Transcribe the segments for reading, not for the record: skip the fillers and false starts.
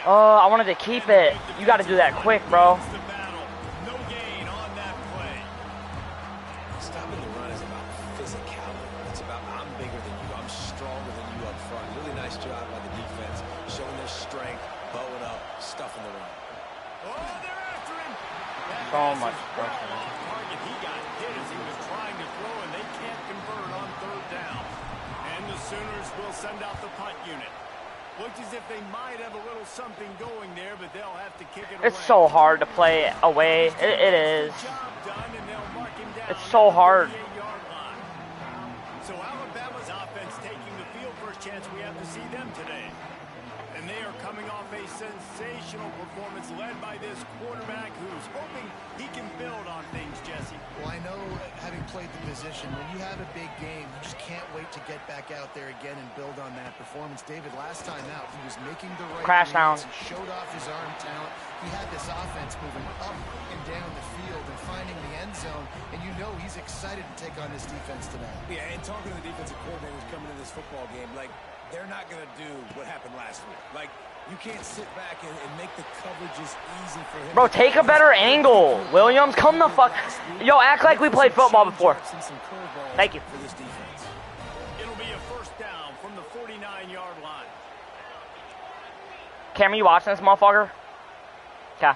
Oh, I wanted to keep it. You got to do that quick, bro. Stopping the run is about physicality. It's about I'm bigger than you. I'm stronger than you up front. Really nice job by the defense, showing their strength, bowing up, stuffing the run. Oh, they're after him. So much pressure. He got hit as he was trying to throw, and they can't convert on third down. And the Sooners will send out the punt unit. Looks as if they might have a little something going there, but they'll have to kick it away. It's so hard to play away. It is. It's so hard. So Alabama's offense taking the field. First chance we have to see them today. And they are coming off a sensational performance led by this quarterback who's hoping he can build on things, Jesse. Well, I know, having played the position, when you have a big game, you just can't wait to get back out there again and build on that performance. David, last time out, he was making the right crash down. He showed off his arm talent. He had this offense moving up and down the field and finding the end zone, and you know he's excited to take on this defense tonight. Yeah, and talking to the defensive coordinators coming to this football game, like, they're not going to do what happened last week. Like, you can't sit back and make the coverages easy for him. Bro, take a better angle. Williams, come the fuck. Yo, act like we played football before. Thank you. It'll be a first down from the 49-yard line. Cameron, you watching this motherfucker? Okay.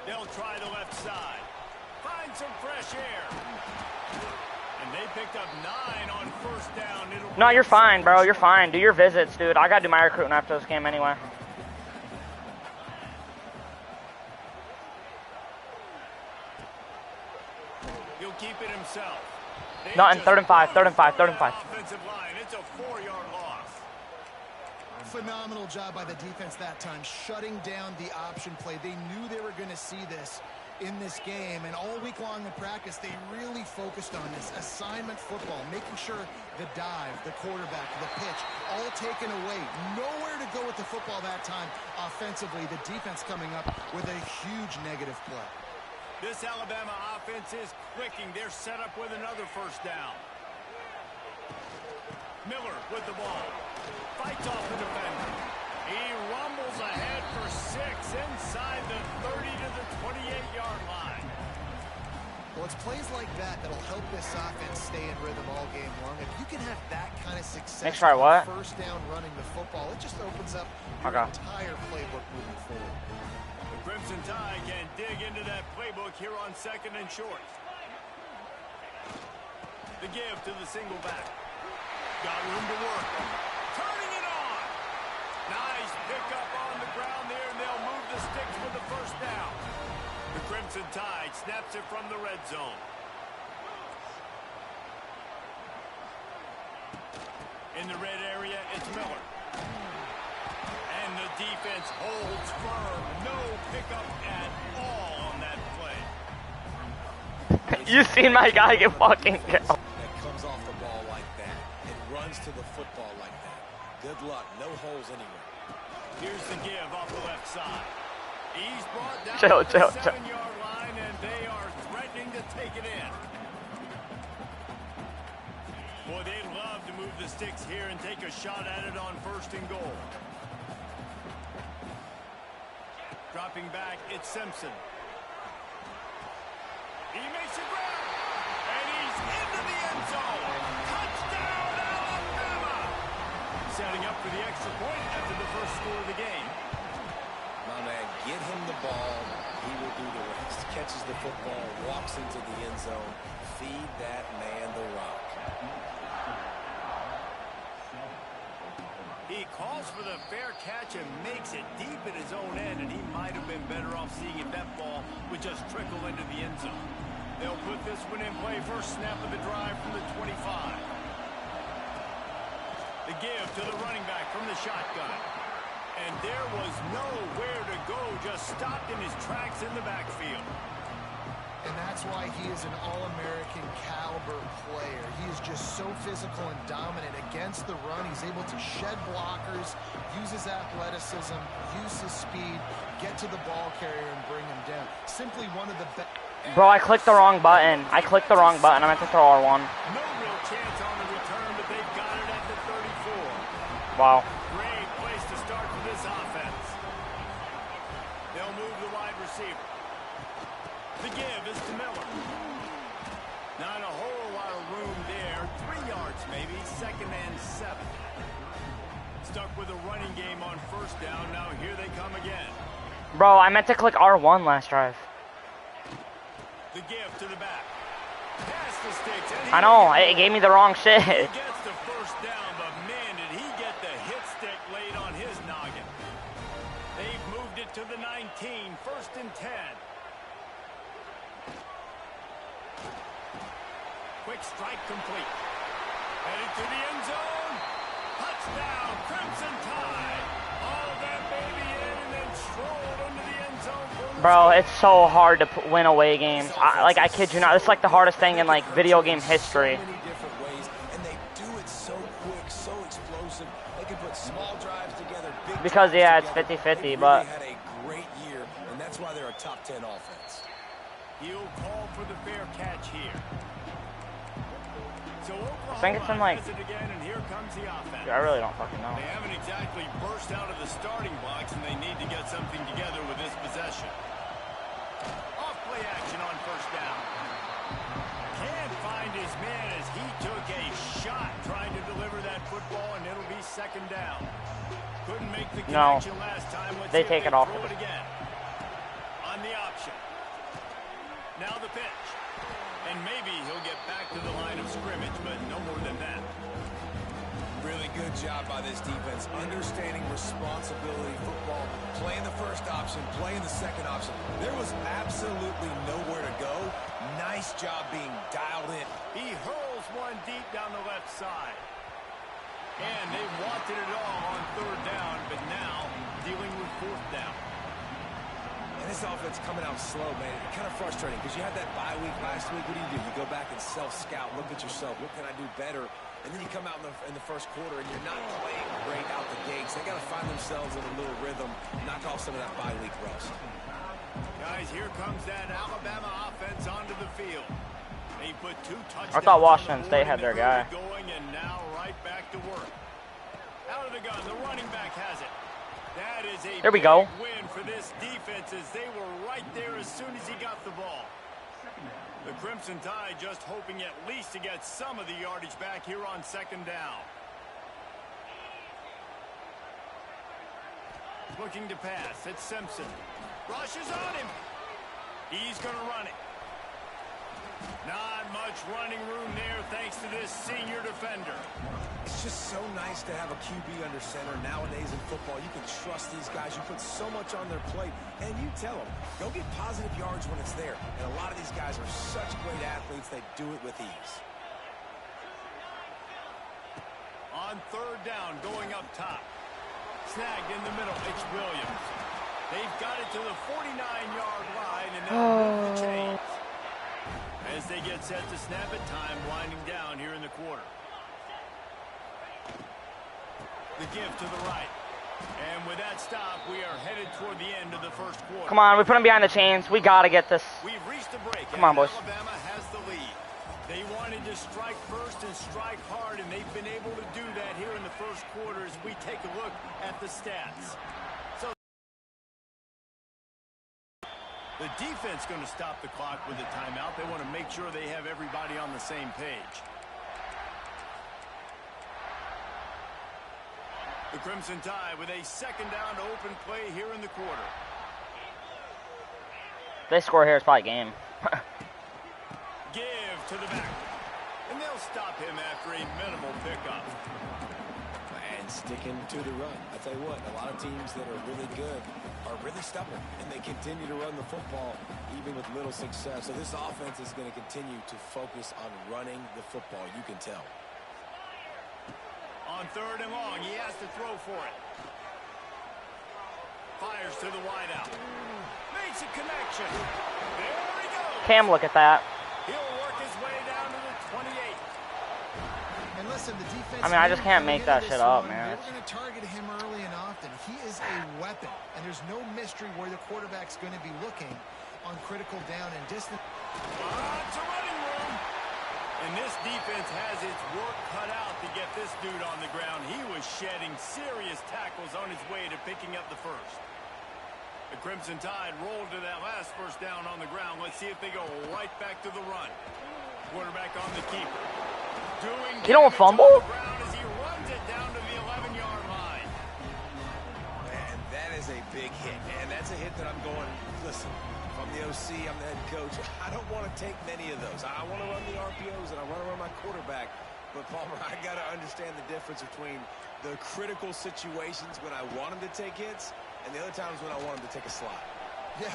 They'll try the left side. Find some fresh air. And they picked up 9 on first down. No, you're fine, bro. You're fine. Do your visits, dude. I got to do my recruiting after this game anyway. He'll keep it himself. Nothing. 3rd and 5. 3rd and 5. 3rd and 5. Offensive line. It's a 4-yard loss. Phenomenal job by the defense that time, shutting down the option play. They knew they were going to see this in this game, and all week long in practice, they really focused on this assignment football, making sure the dive, the quarterback, the pitch, all taken away. Nowhere to go with the football that time offensively. The defense coming up with a huge negative play. This Alabama offense is clicking. They're set up with another first down. Miller with the ball. Fights off the defender. He rumbles ahead for 6 inside the 30 to the 28-yard line. Well, it's plays like that that'll help this offense stay in rhythm all game long. If you can have that kind of success, next try what? First down running the football, it just opens up your entire playbook moving forward. The Crimson Tide can dig into that playbook here on 2nd and short. The give to the single back. Got room to work. Turning it on. Nice pickup on the ground there, and they'll move the sticks with the first down. The Crimson Tide snaps it from the red zone. In the red area, it's Miller. And the defense holds firm. No pickup at all on that play. You seen my guy get fucking killed. That comes off the ball like that and runs to the football like that. Good luck. No holes anywhere. Here's the give off the left side. He's brought down to the 7-yard line, and they are threatening to take it in. Boy, they'd love to move the sticks here and take a shot at it on 1st and goal. Dropping back, it's Simpson. He makes a grab, and he's into the end zone. Touchdown, Alabama! Setting up for the extra point after the first score of the game. My man, get him the ball. He will do the rest. Catches the football, walks into the end zone. Feed that man the rock. He calls for the fair catch and makes it deep at his own end, and he might have been better off seeing if that ball would just trickle into the end zone. They'll put this one in play. First snap of the drive from the 25. The give to the running back from the shotgun. And there was nowhere to go, just stopped in his tracks in the backfield. And that's why he is an All-American caliber player. He is just so physical and dominant against the run. He's able to shed blockers, use his athleticism, use his speed, get to the ball carrier and bring him down. Simply one of the best. Bro, I clicked the wrong button. I clicked the wrong button. I meant to throw R1. No real chance on the return, but they've got it at the 34. Wow. Great place to start for this offense. They'll move the wide receiver. The give is to Miller. Not a whole lot of room there. 3 yards maybe. 2nd and 7. Stuck with a running game on 1st down. Now here they come again. Bro, I meant to click R1 last drive. The give to the back. Pass the sticks. I know, it gave me the wrong shit. He gets the 1st down, but man, did he get the hit stick laid on his noggin. They've moved it to the 19. 1st and 10. Quick strike complete. Headed to the end zone. Touchdown, Crimson Tide. All that baby in and then strolled into the end zone. Bro, it's so hard to win away games. I kid you not. It's like the hardest thing in like video game history. So many different ways, and they do it so quick, so explosive. They can put small drives together, big Because drives yeah, it's together. 50-50, They but really had a great year, and that's why they're a top 10 offense. He'll call for the fair catch here. So I think it's in like. has it again, and here comes the offense. I really don't fucking know. They haven't exactly burst out of the starting blocks, and they need to get something together with this possession. Off play action on 1st down. Can't find his man as he took a shot trying to deliver that football, and it'll be 2nd down. Couldn't make the connection last time. Let's They take it off. throw it again. On the option. Now the pitch. And maybe he'll get back to the line of scrimmage, but no more than that. Really good job by this defense, understanding responsibility football, playing the 1st option, playing the 2nd option. There was absolutely nowhere to go. Nice job being dialed in. He hurls one deep down the left side. And they wanted it all on 3rd down, but now dealing with 4th down. And this offense coming out slow, man. Kind of frustrating because you had that bye week last week. What do? You go back and self-scout, look at yourself. What can I do better? And then you come out in the 1st quarter and you're not playing great out the gates. They got to find themselves in a little rhythm, knock off some of that bye week rust. Guys, here comes that Alabama offense onto the field. They put 2 touchdowns. I thought Washington State had their guy. Going and now right back to work. Out of the gun, the running back has it. That is a there we go. win for this defense as they were right there as soon as he got the ball. The Crimson Tide just hoping at least to get some of the yardage back here on 2nd down. Looking to pass. It's Simpson. Rushes on him. He's going to run it. Not much running room there thanks to this senior defender. It's just so nice to have a QB under center nowadays in football. You can trust these guys. You put so much on their plate, and you tell them, go get positive yards when it's there. And a lot of these guys are such great athletes, they do it with ease. On 3rd down, going up top. Snagged in the middle, it's Williams. They've got it to the 49-yard line, and they'll move the chains. As they get set to snap it, time winding down here in the quarter. The give to the right. And with that stop, we are headed toward the end of the 1st quarter. Come on, we put them behind the chains. We gotta get this. We've reached the break. Come on, boys. Alabama has the lead. They wanted to strike first and strike hard, and they've been able to do that here in the 1st quarter as we take a look at the stats. So the defense going to stop the clock with a timeout. They want to make sure they have everybody on the same page. The Crimson Tide with a 2nd down to open play here in the quarter. If they score here, it's probably game. Give to the back. And they'll stop him after a minimal pickup. And sticking to the run. I tell you what, a lot of teams that are really good are really stubborn, and they continue to run the football even with little success. So this offense is going to continue to focus on running the football. You can tell. On 3rd and long, he has to throw for it. Fires to the wideout. Makes a connection. There he goes. Cam, look at that. He'll work his way down to the 28. And listen, the defense. I mean, I just can't make that shit up, man. We're going to target him early and often. He is a weapon, and there's no mystery where the quarterback's going to be looking on critical down and distance. Lots of running room. And this defense has its work cut out to get this dude on the ground. He was shedding serious tackles on his way to picking up the first. The Crimson Tide rolled to that last first down on the ground. Let's see if they go right back to the run. Quarterback on the keeper. You don't fumble? As he runs it down to the 11-yard line. And that is a big hit. And that's a hit that I'm going, listen, if I'm the OC, I'm the head coach, I don't want to take many of those. I want to run the RPOs and I want to run my quarterback. But, Palmer, I got to understand the difference between the critical situations when I want him to take hits and the other times when I want him to take a slide. Yeah,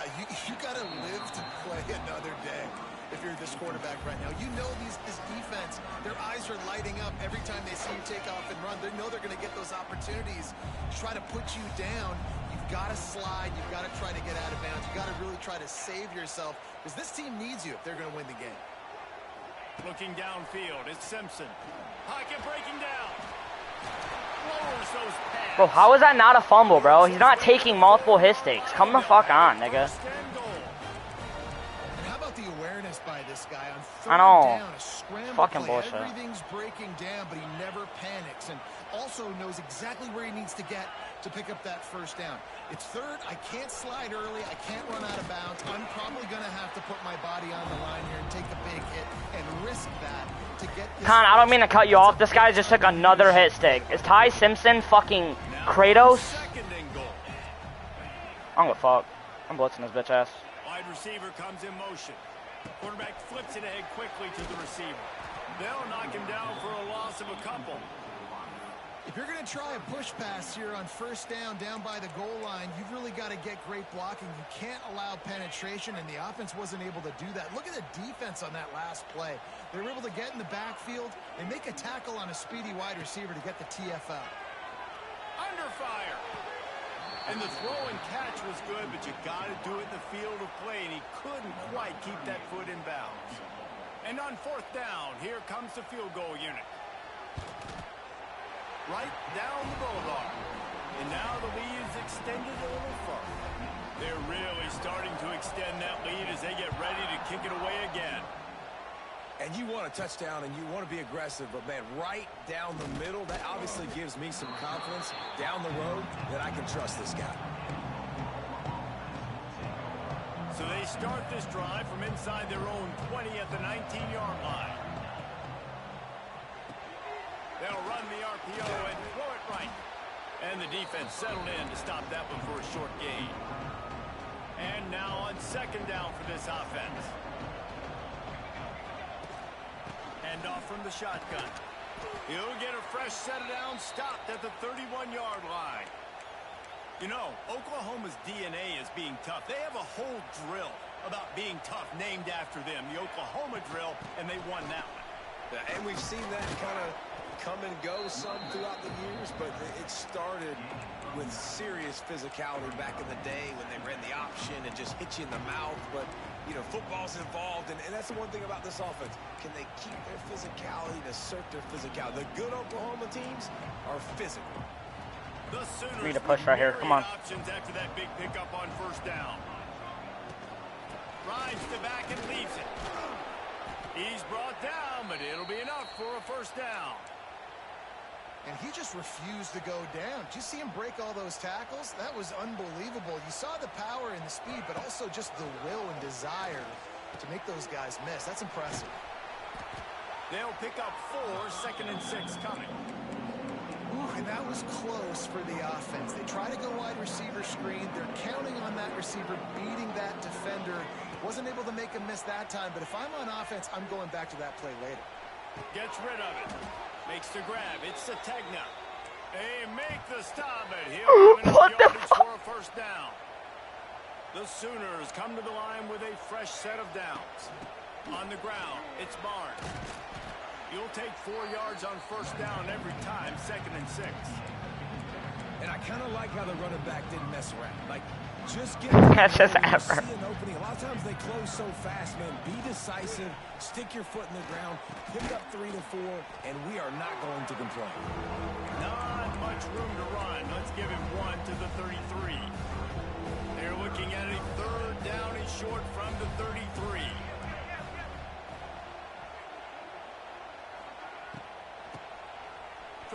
you got to live to play another day if you're this quarterback right now. You know this defense, their eyes are lighting up every time they see you take off and run. They know they're going to get those opportunities to try to put you down. You've got to slide. You've got to try to get out of bounds. You've got to really try to save yourself because this team needs you if they're going to win the game. Looking downfield, it's Simpson. Pocket breaking down. Lowers those pads. Bro, how is that not a fumble, bro? He's not taking multiple hit stakes. Come the fuck on, nigga. And how about the awareness by this guy on third I know. down, a scramble Fucking play. bullshit. Everything's breaking down, but he never panics and also knows exactly where he needs to get to pick up that first down. It's third. I can't slide early. I can't run out of bounds. I'm probably going to have to put my body on the line here and take a big hit and risk that to get this. Con, I don't mean to cut you off. This guy just took another hit stick. Is Ty Simpson fucking Kratos? Second and goal. I don't give a fuck. I'm blitzing this bitch ass. Wide receiver comes in motion. Quarterback flips it ahead quickly to the receiver. They'll knock him down for a loss of a couple. If you're going to try a push pass here on first down by the goal line, you've really got to get great blocking. You can't allow penetration, and the offense wasn't able to do that. Look at the defense on that last play. They were able to get in the backfield and make a tackle on a speedy wide receiver to get the TFL. Under fire. And the throw and catch was good, but you got to do it in the field of play, and he couldn't quite keep that foot in bounds. And on fourth down, here comes the field goal unit. Right down the boulevard. And now the lead is extended a little further. They're really starting to extend that lead as they get ready to kick it away again. And you want a touchdown and you want to be aggressive, but man, right down the middle, that obviously gives me some confidence down the road that I can trust this guy. So they start this drive from inside their own 20 at the 19-yard line. They'll run the RPO and throw it right. And the defense settled in to stop that one for a short gain. And now on second down for this offense. Hand off from the shotgun. He'll get a fresh set of downs stopped at the 31-yard line. You know, Oklahoma's DNA is being tough. They have a whole drill about being tough named after them, the Oklahoma drill, and they won that one. Yeah, and we've seen that kind of come and go some throughout the years, but it started with serious physicality back in the day when they ran the option and just hit you in the mouth. But, you know, football's involved, and that's the one thing about this offense. Can they keep their physicality and assert their physicality? The good Oklahoma teams are physical. The Sooners Read a push right here. Come on. options after that big pickup on first down. Rides to back and leaves it. He's brought down, but it'll be enough for a first down. And he just refused to go down. Did you see him break all those tackles? That was unbelievable. You saw the power and the speed, but also just the will and desire to make those guys miss. That's impressive. They'll pick up 4, 2nd and 6 coming. Ooh, and that was close for the offense. They try to go wide receiver screen. They're counting on that receiver beating that defender. Wasn't able to make him miss that time, but if I'm on offense, I'm going back to that play later. Gets rid of it. Makes the grab. It's Sategna. They make the stop, but he'll What the fuck? for a first down. The Sooners come to the line with a fresh set of downs. On the ground, it's Barnes. You'll take 4 yards on first down every time, 2nd and 6. And I kind of like how the running back didn't mess around. Like, just get That's just see effort. an opening. A lot of times they close so fast, man. Be decisive, stick your foot in the ground, pick up 3 to 4, and we are not going to complain. Not much room to run. Let's give him 1 to the 33. They're looking at a third down and short from the 33.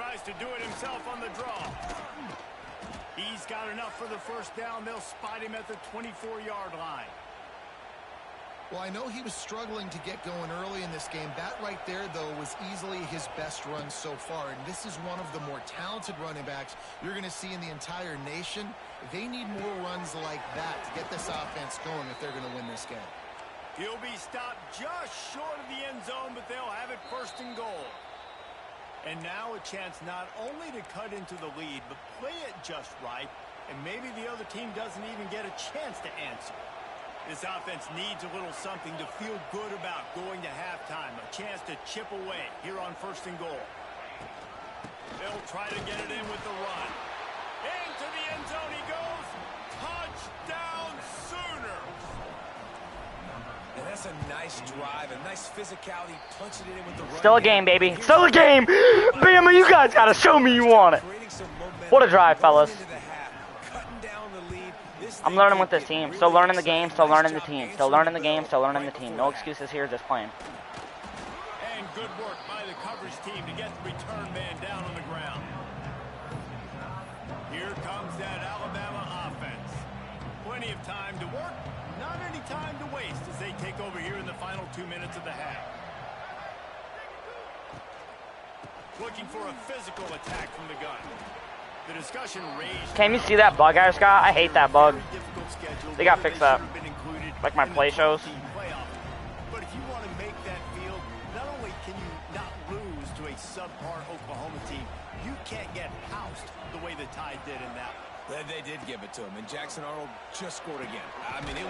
tries to do it himself on the draw. He's got enough for the first down. They'll spot him at the 24-yard line. Well, I know he was struggling to get going early in this game. That right there, though, was easily his best run so far. And this is one of the more talented running backs you're going to see in the entire nation. They need more runs like that to get this offense going if they're going to win this game. He'll be stopped just short of the end zone, but they'll have it first and goal. And now a chance not only to cut into the lead, but play it just right, and maybe the other team doesn't even get a chance to answer. This offense needs a little something to feel good about going to halftime, a chance to chip away here on first and goal. They'll try to get it in with the run. Into the end zone he goes. Touchdown Sooners! And that's a nice drive, a nice physicality, punching it in with the run. Still a game, baby. Still a game. Bama, you guys got to show me you want it. What a drive, fellas. I'm learning with this team. Still learning the game, still learning the team. Still learning the game, still learning the team. No excuses here, just playing. And good work by the coverage team to get the return man down on the ground. Here comes that Alabama offense. Plenty of time to work, not any time to waste as they take over here in the final 2 minutes of the half. Looking for a physical attack from the gun. The discussion raged. Can you see that bug I just got? I hate that bug. They got to fix that. Like my play shows. But if you want to make that field, not only can you not lose to a subpar Oklahoma team, you can't get housed the way the Tide did in that one. They did give it to him, and Jackson Arnold just scored again. I mean, it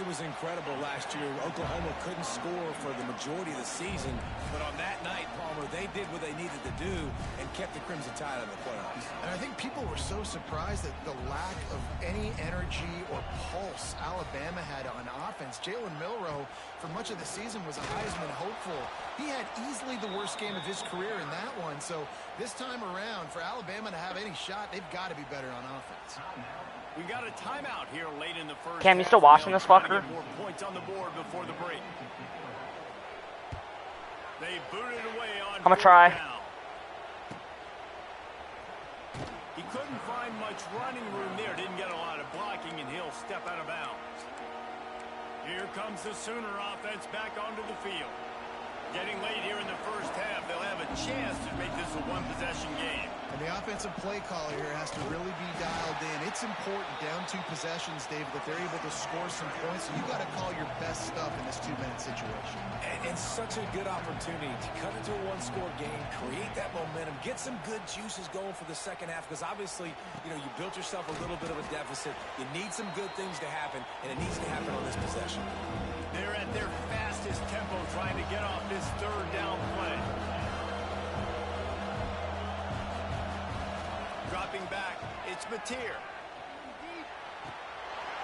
was incredible last year. Oklahoma couldn't score for the majority of the season, but on that night, Palmer, they did what they needed to do and kept the Crimson Tide in the playoffs. And I think people were so surprised at the lack of any energy or pulse Alabama had on offense. Jalen Milroe, for much of the season, was a Heisman hopeful. He had easily the worst game of his career in that one, so this time around, for Alabama to have any shot, they've got to be better on offense. We got a timeout here late in the first. Cam, you still watching this fucker? More points on the board before the break. They booted away on. I'm gonna try. He couldn't find much running room there. Didn't get a lot of blocking, and he'll step out of bounds. Here comes the Sooner offense back onto the field. Getting late here in the first half, they'll have a chance to make this a one-possession game. And the offensive play caller here has to really be dialed in. It's important down 2 possessions, David, that they're able to score some points. So you got to call your best stuff in this 2-minute situation. And such a good opportunity to cut into a one-score game, create that momentum, get some good juices going for the second half. Because obviously, you know, you built yourself a little bit of a deficit. You need some good things to happen, and it needs to happen on this possession. They're at their fastest tempo trying to get off this third down play. Dropping back, it's Mateer.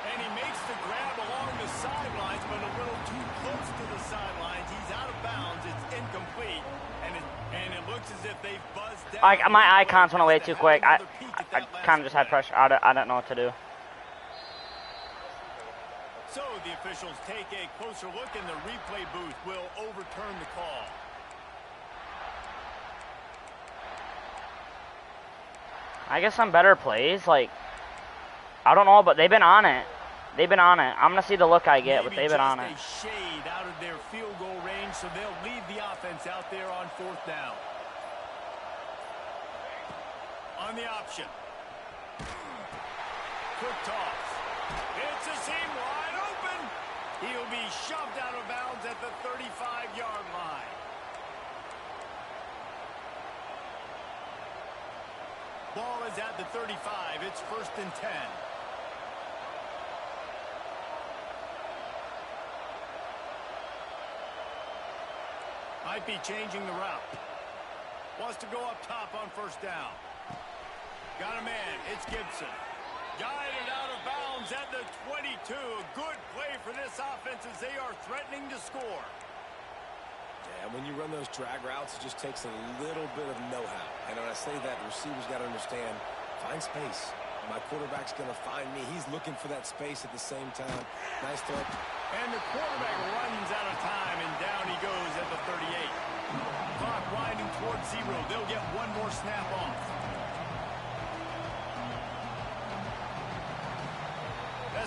And he makes the grab along the sidelines, but a little too close to the sidelines. He's out of bounds. It's incomplete. And it looks as if they've buzzed down. My icons went away too quick. I kind of just had pressure. I don't know what to do. So the officials take a closer look, and the replay booth will overturn the call. I guess some better plays. Like, I don't know, but they've been on it. They've been on it. I'm going to see the look I get, but they've been on it. A shade out of their field goal range, so they'll leave the offense out there on fourth down. On the option. Quick toss. It's a seam wide open. He'll be shoved out of bounds at the 35-yard line. Ball is at the 35. It's 1st and 10. Might be changing the route. Wants to go up top on first down. Got a man. It's Gibson. Guided out of bounds at the 22. A good play for this offense as they are threatening to score. Yeah, when you run those drag routes, it just takes a little bit of know-how. And when I say that, the receivers got to understand, find space. My quarterback's going to find me. He's looking for that space at the same time. Nice throw. And the quarterback runs out of time, and down he goes at the 38. Clock winding towards 0. They'll get one more snap off.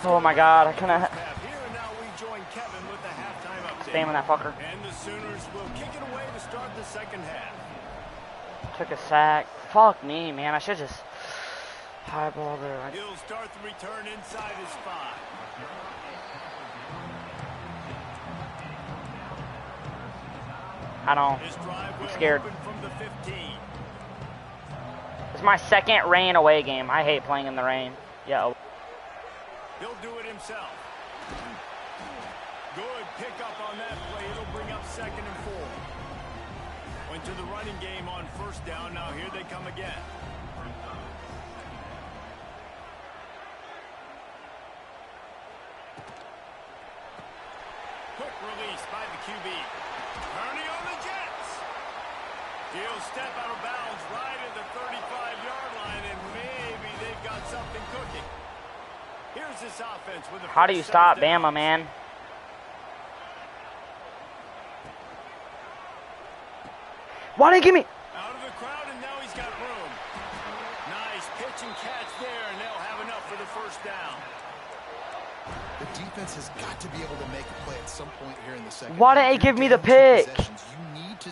Oh my God, I couldn't Here and now we join Kevin with the halftime update. spam that fucker. And the Sooners will kick it away to start the second half. Took a sack. Fuck me, man. I should just highball there. He'll start the return inside his 5. I don't. His drive will Scared. open from the 15. It's my second rain away game. I hate playing in the rain. Yeah. He'll do it himself. Good pickup on that play. It'll bring up 2nd and 4. Went to the running game on 1st down. Now here they come again. Quick release by the QB. Turning on the Jets. He'll step out of bounds right at the 35-yard line, and maybe they've got something cooking. Here's this offense with a How do you stop Bama, man? Why didn't you give me? Out of the crowd, and now he's got room. Nice pitch and catch there, and they'll have enough for the 1st down. The defense has got to be able to make a play at some point here in the second. Why didn't he give me the pick?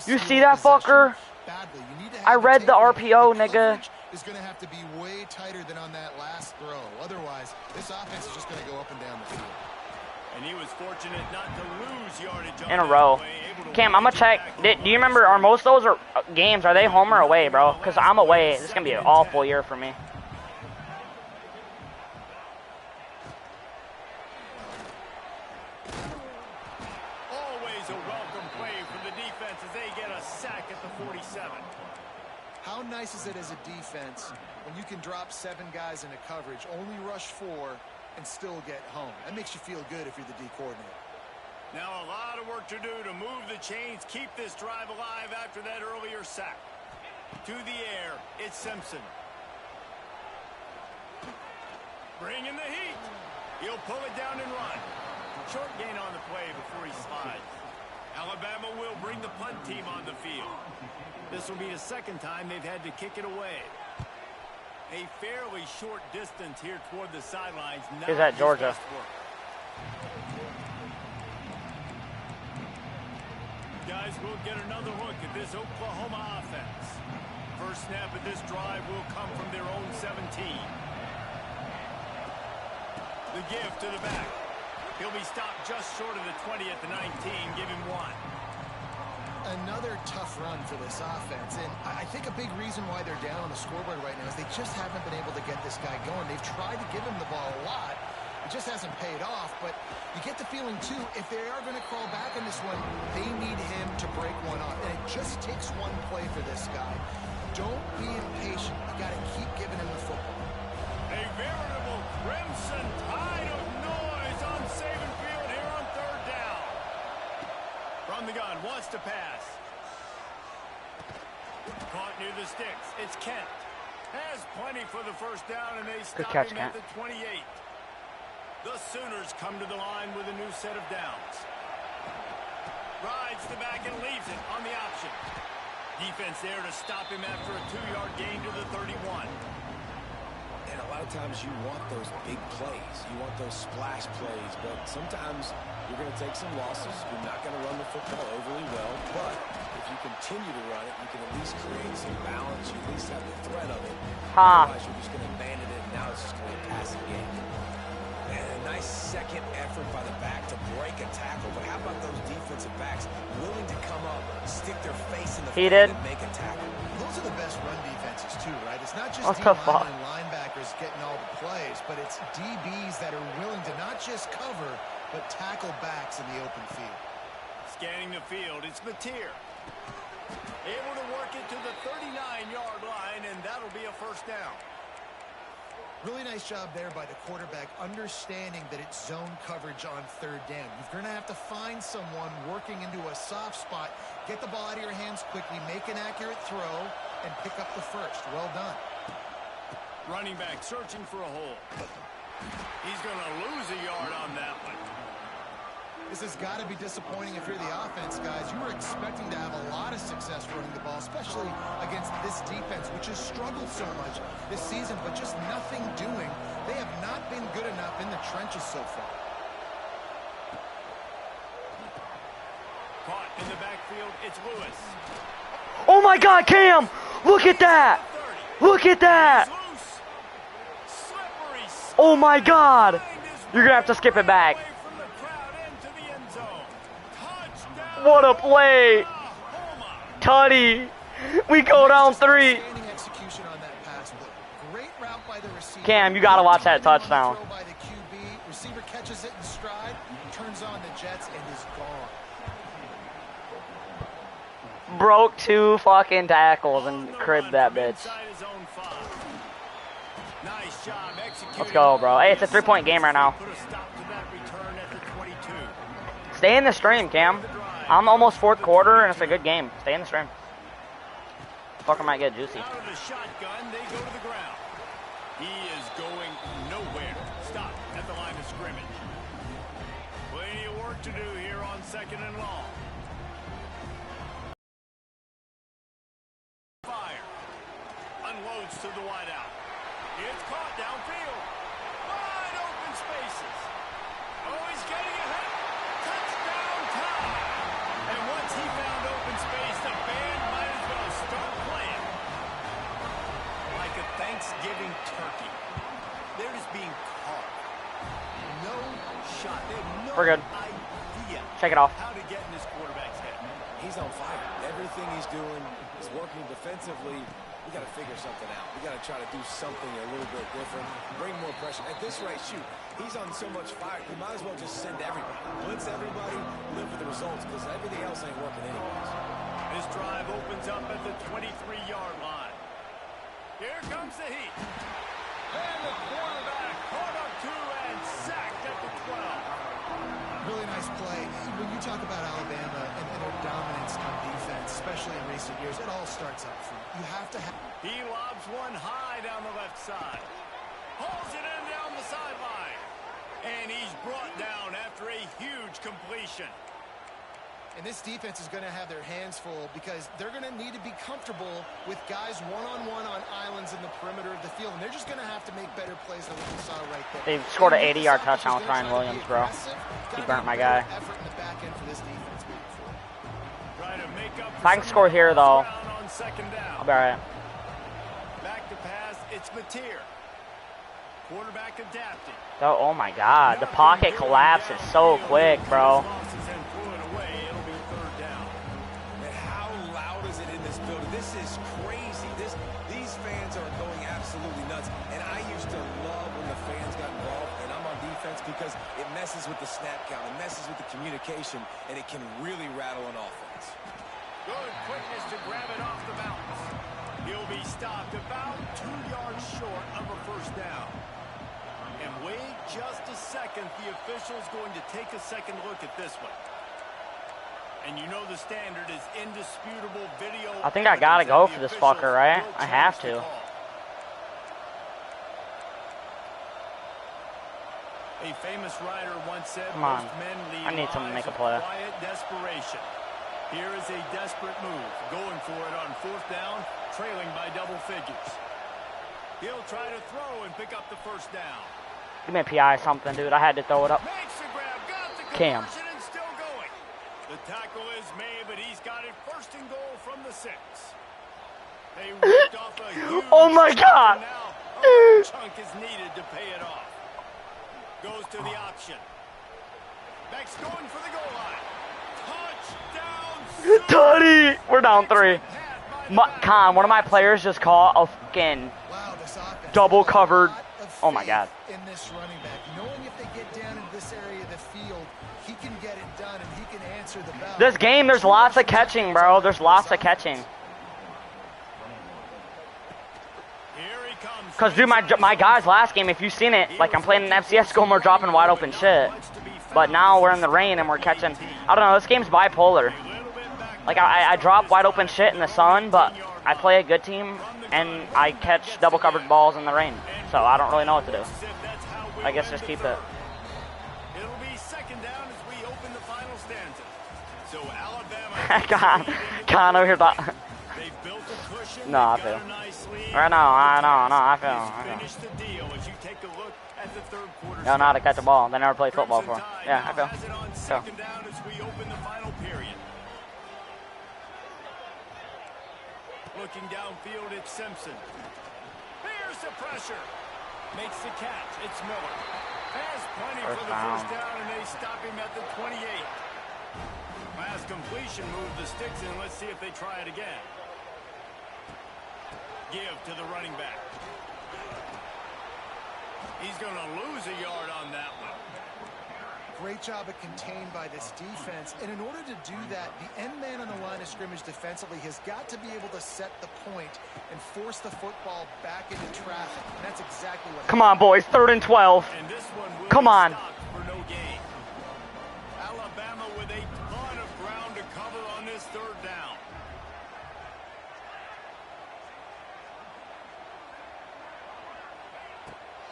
You see that fucker? Badly. You need to I have read the takeover. RPO, The nigga. coverage is going to have to be way tighter than on that last throw. Otherwise, this offense is just going to go up and down the field. And he was fortunate not to lose yardage on In a that row. play, able to Cam, work I'm gonna it check. back Do you remember? Are most of those games? Are they home or away, bro? Because I'm away. This is gonna be an awful year for me. Always a welcome play for the defense as they get a sack at the 47. How nice is it as a defense when you can drop 7 guys into coverage, only rush 4, and still get home? That makes you feel good if you're the D coordinator. Now a lot of work to do to move the chains, keep this drive alive after that earlier sack. To the air, it's Simpson. Bring in the heat. He'll pull it down and run. Short gain on the play before he slides. Alabama will bring the punt team on the field. This will be the 2nd time they've had to kick it away. A fairly short distance here toward the sidelines. Here's at Georgia. Guys, we'll get another look at this Oklahoma offense. First snap of this drive will come from their own 17. The give to the back. He'll be stopped just short of the 20 at the 19. Give him 1. Another tough run for this offense, and I think a big reason why they're down on the scoreboard right now is they just haven't been able to get this guy going. They've tried to give him the ball a lot. It just hasn't paid off, but you get the feeling, too, if they are going to crawl back on this one, they need him to break one off, and it just takes one play for this guy. Don't be impatient. You got to keep giving him the football. A veritable crimson tide of noise on Saban Field here on 3rd down. From the gun, wants to pass. Caught near the sticks. It's Kent. Has plenty for the 1st down, and they stop catch, him at Kent. the 28. The Sooners come to the line with a new set of downs. Rides the back and leaves it on the option. Defense there to stop him after a 2-yard gain to the 31. And a lot of times you want those big plays. You want those splash plays. But sometimes you're going to take some losses. You're not going to run the football overly well. But if you continue to run it, you can at least create some balance. You at least have the threat of it. Otherwise, you're just going to abandon it, and now it's just going to be a passing game. And a nice second effort by the back to break a tackle. But how about those defensive backs willing to come up, stick their face in the field and make a tackle? Those are the best run defenses, too, right? It's not just What the fuck? D-linemen and linebackers getting all the plays, but it's DBs that are willing to not just cover, but tackle backs in the open field. Scanning the field, it's Mateer. Able to work it to the 39-yard line, and that'll be a 1st down. Really nice job there by the quarterback, understanding that it's zone coverage on 3rd down. You're going to have to find someone working into a soft spot, get the ball out of your hands quickly, make an accurate throw, and pick up the 1st. Well done. Running back searching for a hole. He's going to lose a yard on that one. This has got to be disappointing if you're the offense, guys. You were expecting to have a lot of success running the ball, especially against this defense, which has struggled so much this season, but just nothing doing. They have not been good enough in the trenches so far. Caught in the backfield, it's Lewis. Oh my God, Cam! Look at that! Look at that! Oh my God! You're gonna have to skip it back. What a play! Tutty! We go down 3. Cam, you gotta watch that touchdown. Receiver catches it in stride, turns on the Jets, and is gone. Broke 2 fucking tackles and cribbed that bitch. Let's go, bro. Hey, it's a 3-point game right now. Stay in the stream, Cam. I'm almost 4th quarter, and it's a good game. Stay in the stream. Fucker might get juicy. Out of the shotgun, they go to the ground. He is going nowhere. Stop at the line of scrimmage. Plenty of work to do here on 2nd and long. Fire. Unloads to the wideout. It's caught downfield. Wide open spaces. Oh, he's getting ahead. Touchdown time. And once he found open space, the band might as well start playing. Like a Thanksgiving turkey. They're just being caught. No shot. They have no We're good. idea Check it off. how to get in this quarterback's head. He's on fire. Everything he's doing is working defensively. We got to figure something out. We got to try to do something a little bit different. Bring more pressure. At this rate, shoot, he's on so much fire. We might as well just send everybody. Blitz everybody, live with the results, because everything else ain't working anyways. This drive opens up at the 23-yard line. Here comes the heat. And the quarterback caught up 2 and sacked at the 12. Really nice play. When you talk about Alabama and their dominance on defense, especially in recent years, it all starts up front. You have to have... He lobs one high down the left side. Hauls it in down the sideline. And he's brought down after a huge completion. And this defense is going to have their hands full because they're going to need to be comfortable with guys one-on-one on islands in the perimeter of the field. And they're just going to have to make better plays than what we saw right there. They scored an 80-yard touchdown with Ryan Williams, bro. He burnt my guy. If I can score here, though, I'll be all right. Back to pass, it's Mateer. Quarterback adapting. Oh my God, the pocket collapses so quick, bro. And how loud is it in this building? This is crazy. These fans are going absolutely nuts. And I used to love when the fans got involved, and I'm on defense because it messes with the snap count, it messes with the communication, and it can really rattle an offense. Good quickness to grab it off the mountains. He'll be stopped about 2 yards short of a first down. And wait just a second, the official's going to take a second look at this one. And you know the standard is indisputable video. I think I gotta go for this fucker, right? I have to. A famous writer once said, Come on. most men lead I need someone to make a lives play. of quiet desperation. Here is a desperate move, going for it on 4th down, trailing by double figures. He'll try to throw and pick up the first down. Give me a PI something, dude. I had to throw it up. Makes the grab, got the Cam. conversion and still going. The tackle is made, but he's got it 1st and goal from the 6. They ripped off a huge Oh my God! now a chunk is needed to pay it off. Goes to the option. Beck's going for the goal line. Touchdown! Tutty! We're down 3. Con, one of my players just caught a fucking double covered. Oh my God. In this running back, knowing if they get down into this area of the field, he can get it done and he can answer the bell. This game, there's lots of catching, bro. There's lots of catching. Because, dude, my guys last game, if you've seen it, like, I'm playing an FCS game, we're dropping wide open shit. But now we're in the rain and we're catching. I don't know, this game's bipolar. Like, I drop wide open shit in the sun, but I play a good team, and I catch double covered balls in the rain. So I don't really know what to do. I guess just keep it. It'll be second down as we open the final stanza. So Alabama. Con over here. They built a cushion. No, I feel. I know. I feel. Finish the deal as you take a look at the third quarter. They don't know how to catch a ball. They never played football before. Yeah, I feel. Has it on second down as we open the final period. Looking downfield, it's Simpson. Here's the pressure. Makes the catch. It's Miller. Has plenty for the first down, and they stop him at the 28. Pass completion, move the sticks in. Let's see if they try it again. Give to the running back. He's going to lose a yard on that one. Great job of contained by this defense. And in order to do that, the end man on the line of scrimmage defensively has got to be able to set the point and force the football back into traffic. And that's exactly what Come on, boys. 3rd and 12. And this one will Come on. For no gain. Alabama with a ton of ground to cover on this third down.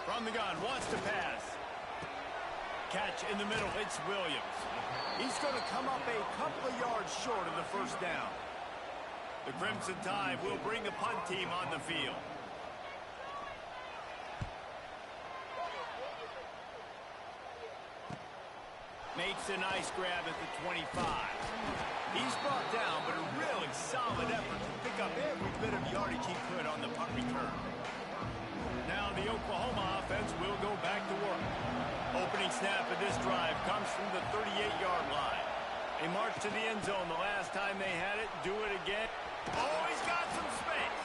From the gun, wants to pass. Catch in the middle, it's Williams. He's going to come up a couple of yards short of the first down. The Crimson Tide will bring the punt team on the field. Makes a nice grab at the 25. He's brought down, but a really solid effort to pick up every bit of yardage he could on the punt return. Now the Oklahoma offense will go back to work. Opening snap of this drive comes from the 38-yard line. They march to the end zone the last time they had it. Do it again. Oh, he's got some space.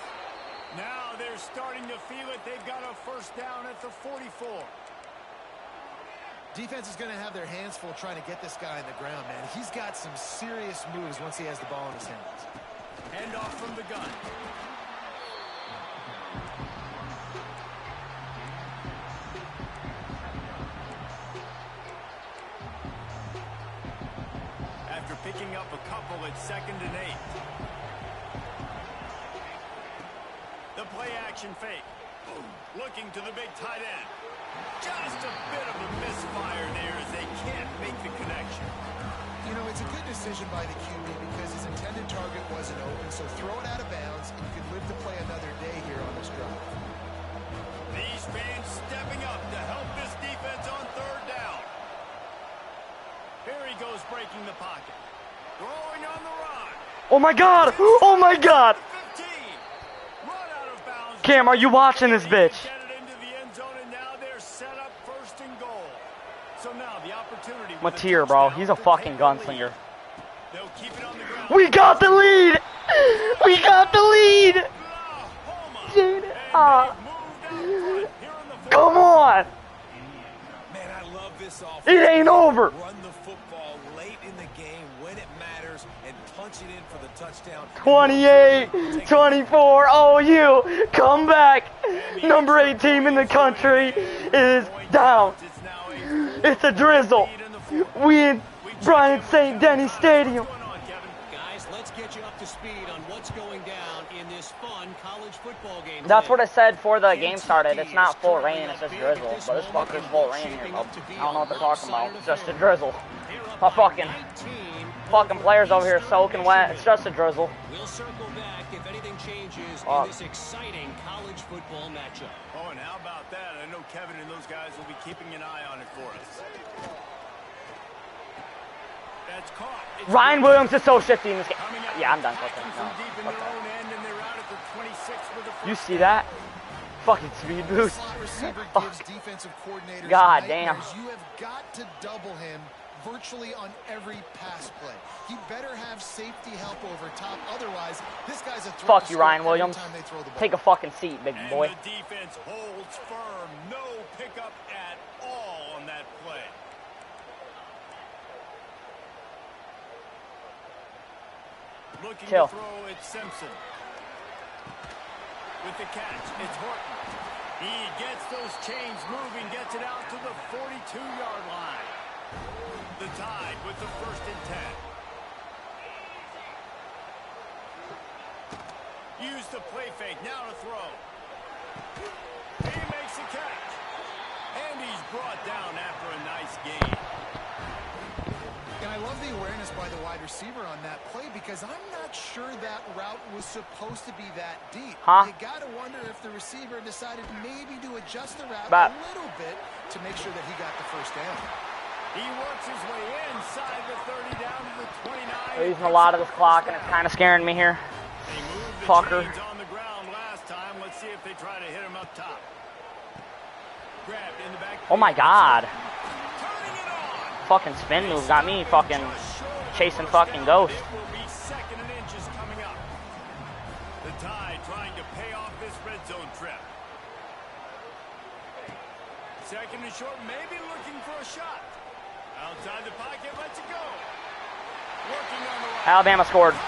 Now they're starting to feel it. They've got a first down at the 44. Defense is going to have their hands full trying to get this guy on the ground, man. He's got some serious moves once he has the ball in his hands. Hand off from the gun. After picking up a couple, it's 2nd and 8. The play action fake. Looking to the big tight end. Just a bit of a misfire there as they can't make the connection. You know, it's a good decision by the QB because his intended target wasn't open, so throw it out of bounds, and you can live to play another day here on this drive. These fans stepping up to help this defense on third down. Here he goes breaking the pocket. Throwing on the run. Oh, my God. Oh, my God. 15. Run out of bounds. Cam, are you watching this bitch? Get it into the end zone, and now they're set up 1st and goal. So now the opportunity. Mateer, bro. He's a fucking gunslinger. They'll keep it on the ground. We got the lead. We got the lead. Come on. Man, I love this offense. It ain't over. Run the football late in the game when it matters and punch it in for the touchdown. 28, 24, OU, come back. Number 8 team in the country is down. It's a drizzle. We in Bryant St. Denis Stadium. Guys, let's get you up to speed on what's going down in this fun college football game. That's what I said before the game started. It's not full rain, it's just drizzle. But this fucker's full rain here, bro. I don't know what they're talking about. It's just a drizzle. My fucking players over here soaking wet. It's just a drizzle. We'll circle back if anything changes in this exciting college football matchup. Oh, and how about that? I know Kevin and those guys will be keeping an eye on it for us. That's caught. It's Ryan Williams is so shifty in this game. Yeah, I'm done. You see that? Fucking speed boost. Slot receiver gives defensive coordinators God damn. nightmares. You have got to double him virtually on every pass play. He better have safety help over top. Otherwise, this guy's a threat. Fuck you, Ryan Williams. Take a fucking seat, big boy. And the defense holds firm. No pickup at all on that play. Looking Chill. to throw, it's Simpson. With the catch, it's Horton. He gets those chains moving, gets it out to the 42-yard line. The Tide with the 1st and 10. Use the play fake. Now to throw. He makes a catch. And he's brought down after a nice gain. And I love the awareness by the wide receiver on that play because I'm not sure that route was supposed to be that deep. You got to wonder if the receiver decided maybe to adjust the route a little bit to make sure that he got the first down. He works his way inside the 30 down to the 29. We're using a lot of this clock, and it's kind of scaring me here. They moved the Fucker. chains on the ground last time. Let's see if they try to hit him up top. Grabbed in the back. Oh my God. Turning it on. Fucking spin move got me fucking chasing fucking ghosts. It will be second and inches coming up. The Tide trying to pay off this red zone trip. Second and short, maybe looking for a shot. Outside the pocket, lets it go. Working on the right. Alabama scored. They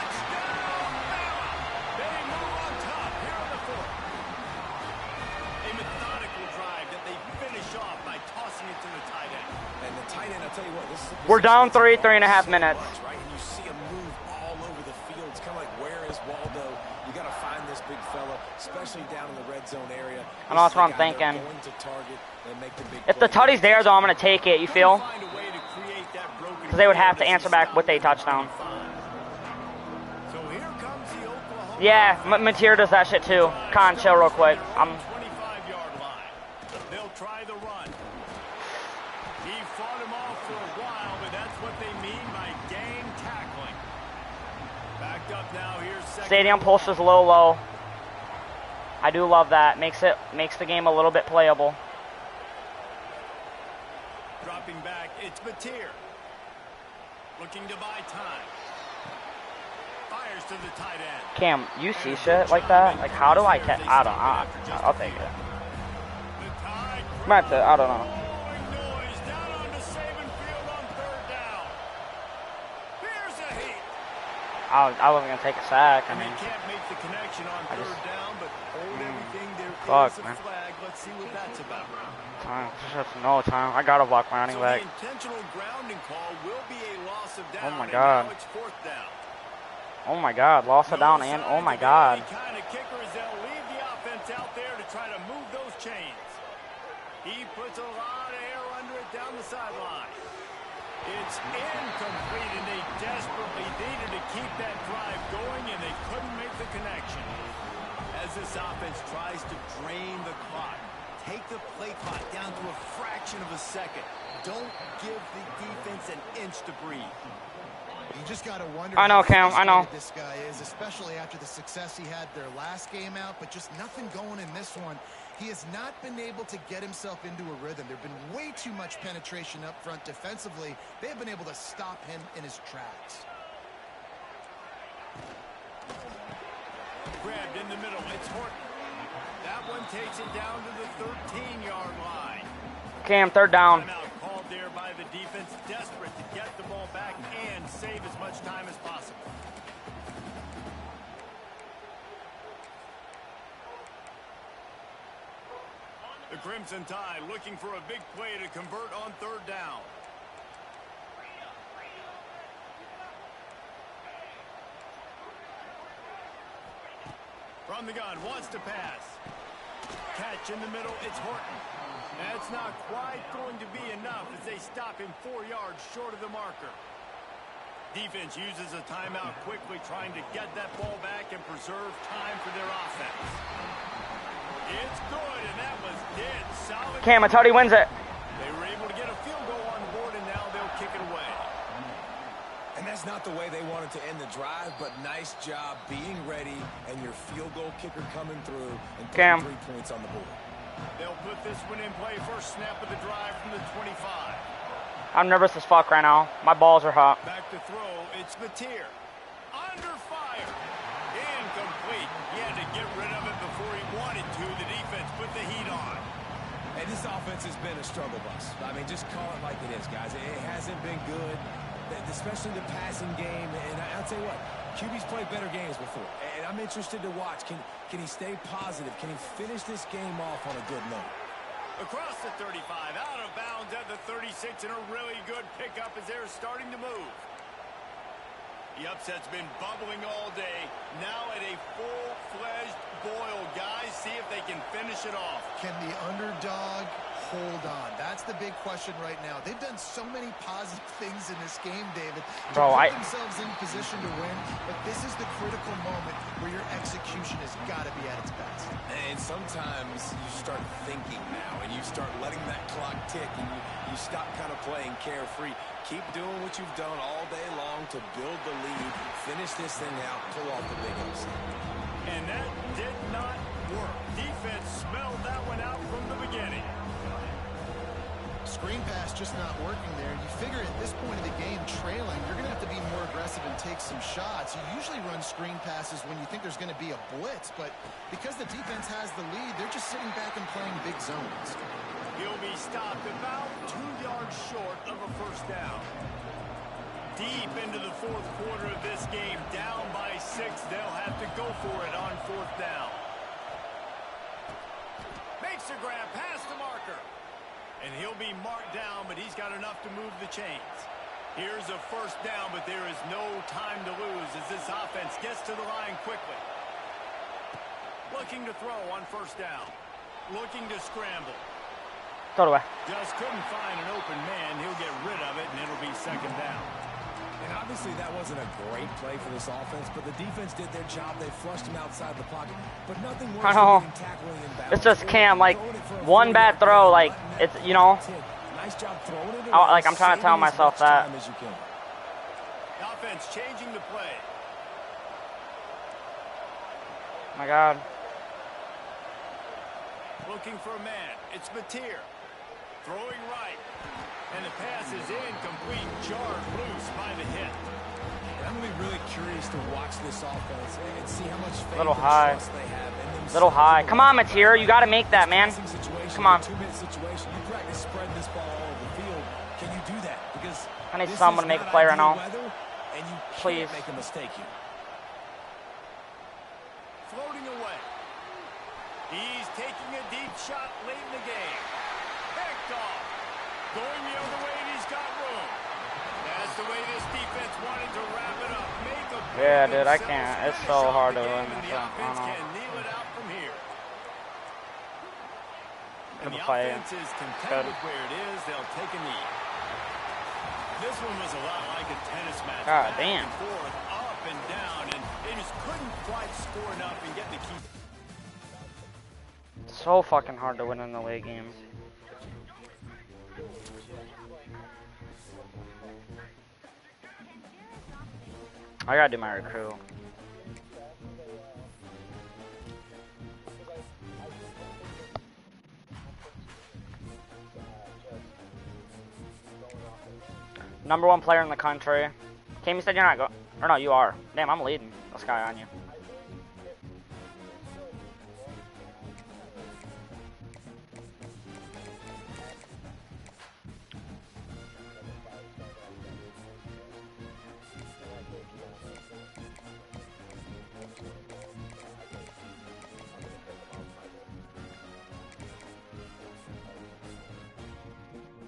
move on top here on the fourth. A methodical drive that they finish off by tossing it to the tight end. And the tight end, I'll tell you what, this is We're down 3.5 minutes. Right? And you see him move all over the field. It's kind of like, where is Waldo? You got to find this big fella, especially down in the red zone area. I know that's what I'm thinking. Going to target and make the big If the play. tutty's there, though, I'm going to take it, you feel? Because they would have to answer back with a touchdown. So here comes the Oklahoma. Yeah, Mateer does that shit too. Con, chill real quick. 25-yard line. They'll try the run. He fought him off for a while, but that's what they mean by gang tackling. Backed up now. Here's second. Stadium pulse is low. I do love that. Makes the game a little bit playable. Dropping back, it's Mateer. Looking to buy time. Fires to the tight end. Cam, you see shit like that? Like, how do I catch? I don't know. I'll take it. The Tide. Might have to, I don't know. Rolling noise down onto Saban Field on third down. Here's a heat. I wasn't gonna take a sack. I And mean, they can't make the connection on third down, but hold everything. There Fuck, is a man. flag. Let's see what that's about. time. Just no time. I gotta block my running So back. the intentional grounding call will be a loss of down. Oh my and God. now it's fourth down. Oh my God, lost it down and oh my God. The kind of kickers, they'll leave the offense out there to try to move those chains. He puts a lot of air under it down the sideline. It's incomplete, and they desperately needed to keep that drive going, and they couldn't make the connection. As this offense tries to drain the clock, take the play clock down to a fraction of a second. Don't give the defense an inch to breathe. You just got to wonder. I know, how Cam, I know. frustrated this guy is, especially after the success he had their last game out, but just nothing going in this one. He has not been able to get himself into a rhythm. There's been way too much penetration up front defensively. They have been able to stop him in his tracks. Grabbed in the middle. It's Horton. That one takes it down to the 13-yard line. Cam, third down. Timeout called there by the defense, desperate to get the ball back and save as much time as possible. The Crimson Tide looking for a big play to convert on third down. From the gun, wants to pass. Catch in the middle, it's Horton. That's not quite going to be enough as they stop him 4 yards short of the marker. Defense uses a timeout quickly, trying to get that ball back and preserve time for their offense. It's good, and that was dead solid. Cam, I thought he wins it. They were able to get a field goal on board, and now they'll kick it away. And that's not the way they wanted to end the drive, but nice job being ready and your field goal kicker coming through and Cam. 3 points on the board. They'll put this one in play. First snap of the drive from the 25. I'm nervous as fuck right now. My balls are hot. Back to throw. It's Mateer. Under fire. Incomplete. He had to get rid of it before he wanted to. The defense put the heat on. And this offense has been a struggle bus. I mean, just call it like it is, guys. It hasn't been good, especially the passing game. And I'll tell you what, QB's played better games before. And I'm interested to watch. Can he stay positive? Can he finish this game off on a good note? Across the 35, out of bounds at the 36, and a really good pickup as they're starting to move. The upset's been bubbling all day. Now at a full-fledged boil. Guys, see if they can finish it off. Can the underdog hold on? That's the big question right now. They've done so many positive things in this game, David, to put themselves in position to win, but this is the critical moment where your execution has got to be at its best. And sometimes you start thinking now, and you start letting that clock tick, and you stop kind of playing carefree. Keep doing what you've done all day long to build the lead, finish this thing out, pull off the big upset. And that did not work. Defense smelled that one out from the beginning. Screen pass just not working there. You figure at this point of the game, trailing, you're going to have to be more aggressive and take some shots. You usually run screen passes when you think there's going to be a blitz, but because the defense has the lead, they're just sitting back and playing big zones. He'll be stopped about 2 yards short of a first down. Deep into the fourth quarter of this game, down by 6. They'll have to go for it on fourth down. Makes a grab past the marker. And he'll be marked down, but he's got enough to move the chains. Here's a first down, but there is no time to lose as this offense gets to the line quickly. Looking to throw on first down. Looking to scramble. Go away. Just couldn't find an open man. He'll get rid of it, and it'll be second down. And obviously that wasn't a great play for this offense, but the defense did their job. They flushed him outside the pocket, but nothing worse than tackling in bounds. It's just Cam, like, one bad throw, like, it's, you know, nice job throwing it. like, I'm trying to tell myself that. Offense changing the play. Oh my God. Looking for a man. It's Mateer. Throwing right. And the pass is incomplete. Jarred loose by the hit. I'm going to be really curious to watch this offense and see how much faith Little and high. trust they have in themselves. Little high. Come on, Mateer. You got to make that, man. Come on. 2-minute situation. You practice spreading this ball all over the field. Can you do that? Because I need someone to make a play right now. And you Please. can't make a mistake here. Floating away. He's taking a deep shot late in the game. Picked off. Going the other way, and he's got room. That's the way this defense wanted to wrap it up. Make a Yeah, dude, I can't. It's so hard to win this. this The one. offense I can don't know. kneel it out from here. And Good the play. offense is content Good. with where it is. They'll take a knee. This one was a lot like a tennis match. God Back damn. and forth, up and down, and they just couldn't quite score enough and get the key. So fucking hard to win in the league game. I gotta do my recruit. #1 player in the country. Cam, you said you're not going. Or no, you are. Damn, I'm leading this guy on you.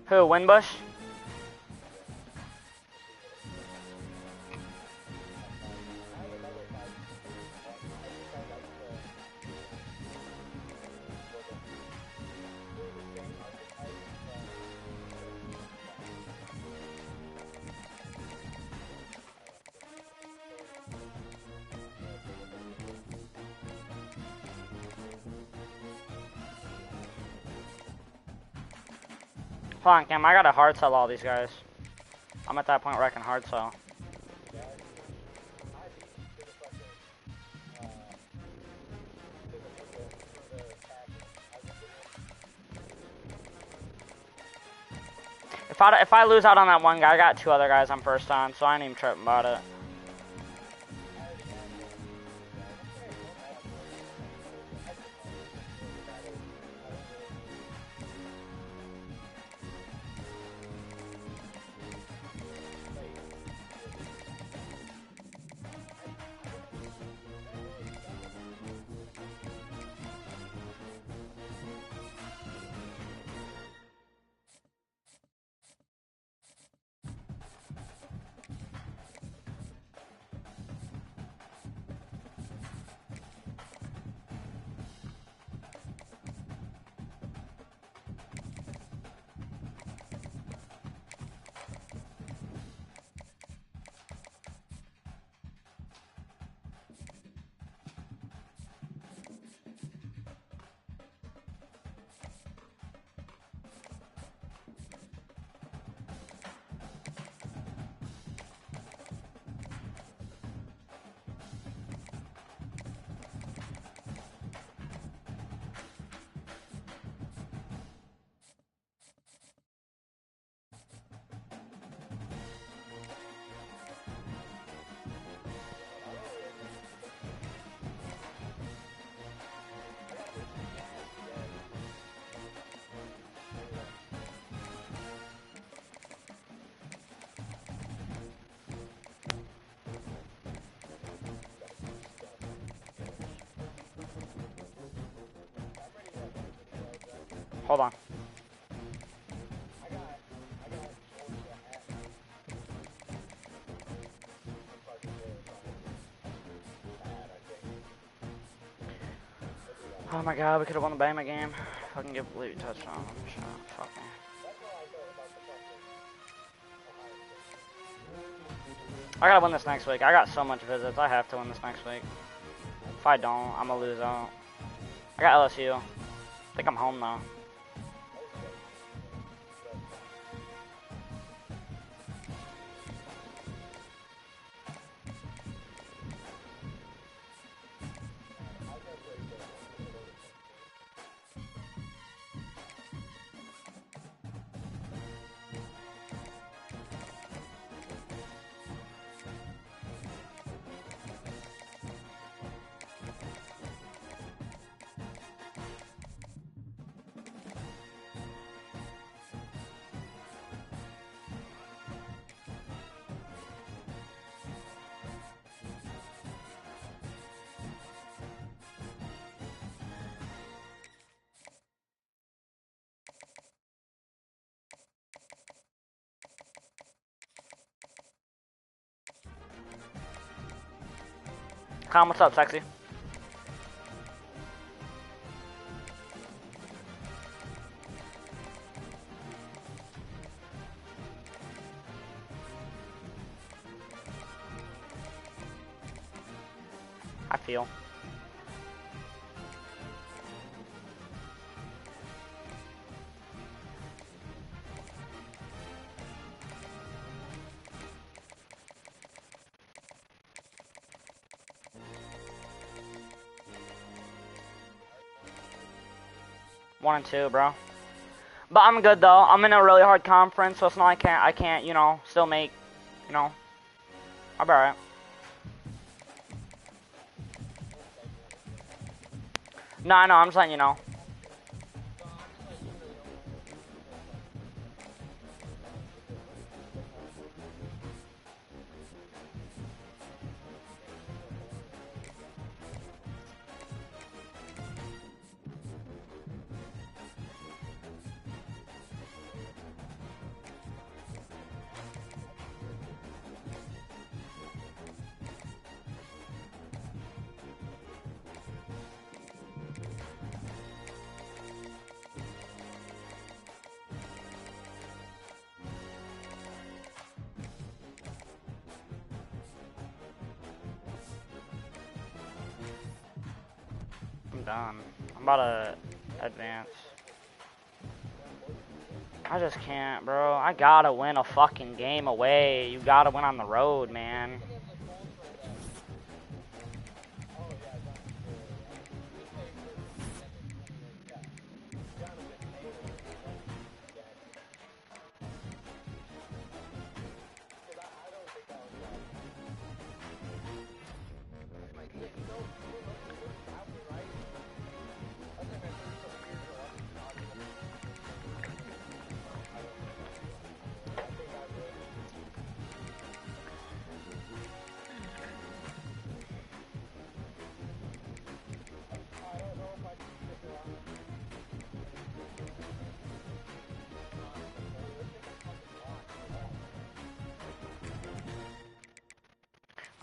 Who, Winbush? Hold on, Cam, I gotta hard sell all these guys. I'm at that point where I can hard sell. If I lose out on that one guy, I got 2 other guys I'm first on, so I ain't even tripping about it. Hold on. Oh my god, we could have won the Bama game. Fucking give Lee a touchdown. Fuck me. I gotta win this next week. I got so much visits. I have to win this next week. If I don't, I'm gonna lose out. I got LSU. I think I'm home though. Con, what's up, sexy? I feel. One and two, bro. But I'm good though. I'm in a really hard conference, so it's not like I can't, you know, still make, you know. I'll be alright. No, I know. I'm just letting you know. I'm done. I'm about to advance. I just can't, bro. I gotta win a fucking game away. You gotta win on the road, man.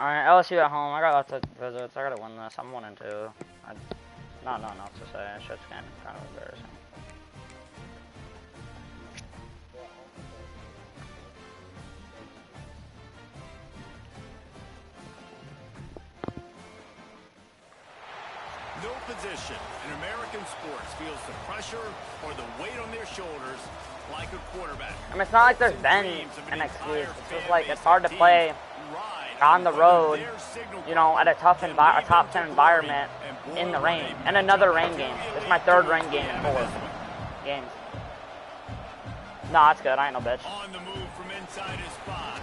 Alright, LSU at home. I got lots of visits. I gotta win this. I'm 1 and 2. Not enough to say. Shit's kind of embarrassing. No position in American sports feels the pressure or the weight on their shoulders like a quarterback. I mean, it's not like there's been an excuse. It's just like it's hard to play on the road, you know, at a top 10 environment in the rain. And another rain game. This is my 3rd rain game in 4 games. No, that's good. I ain't no bitch. On the move from inside his spot.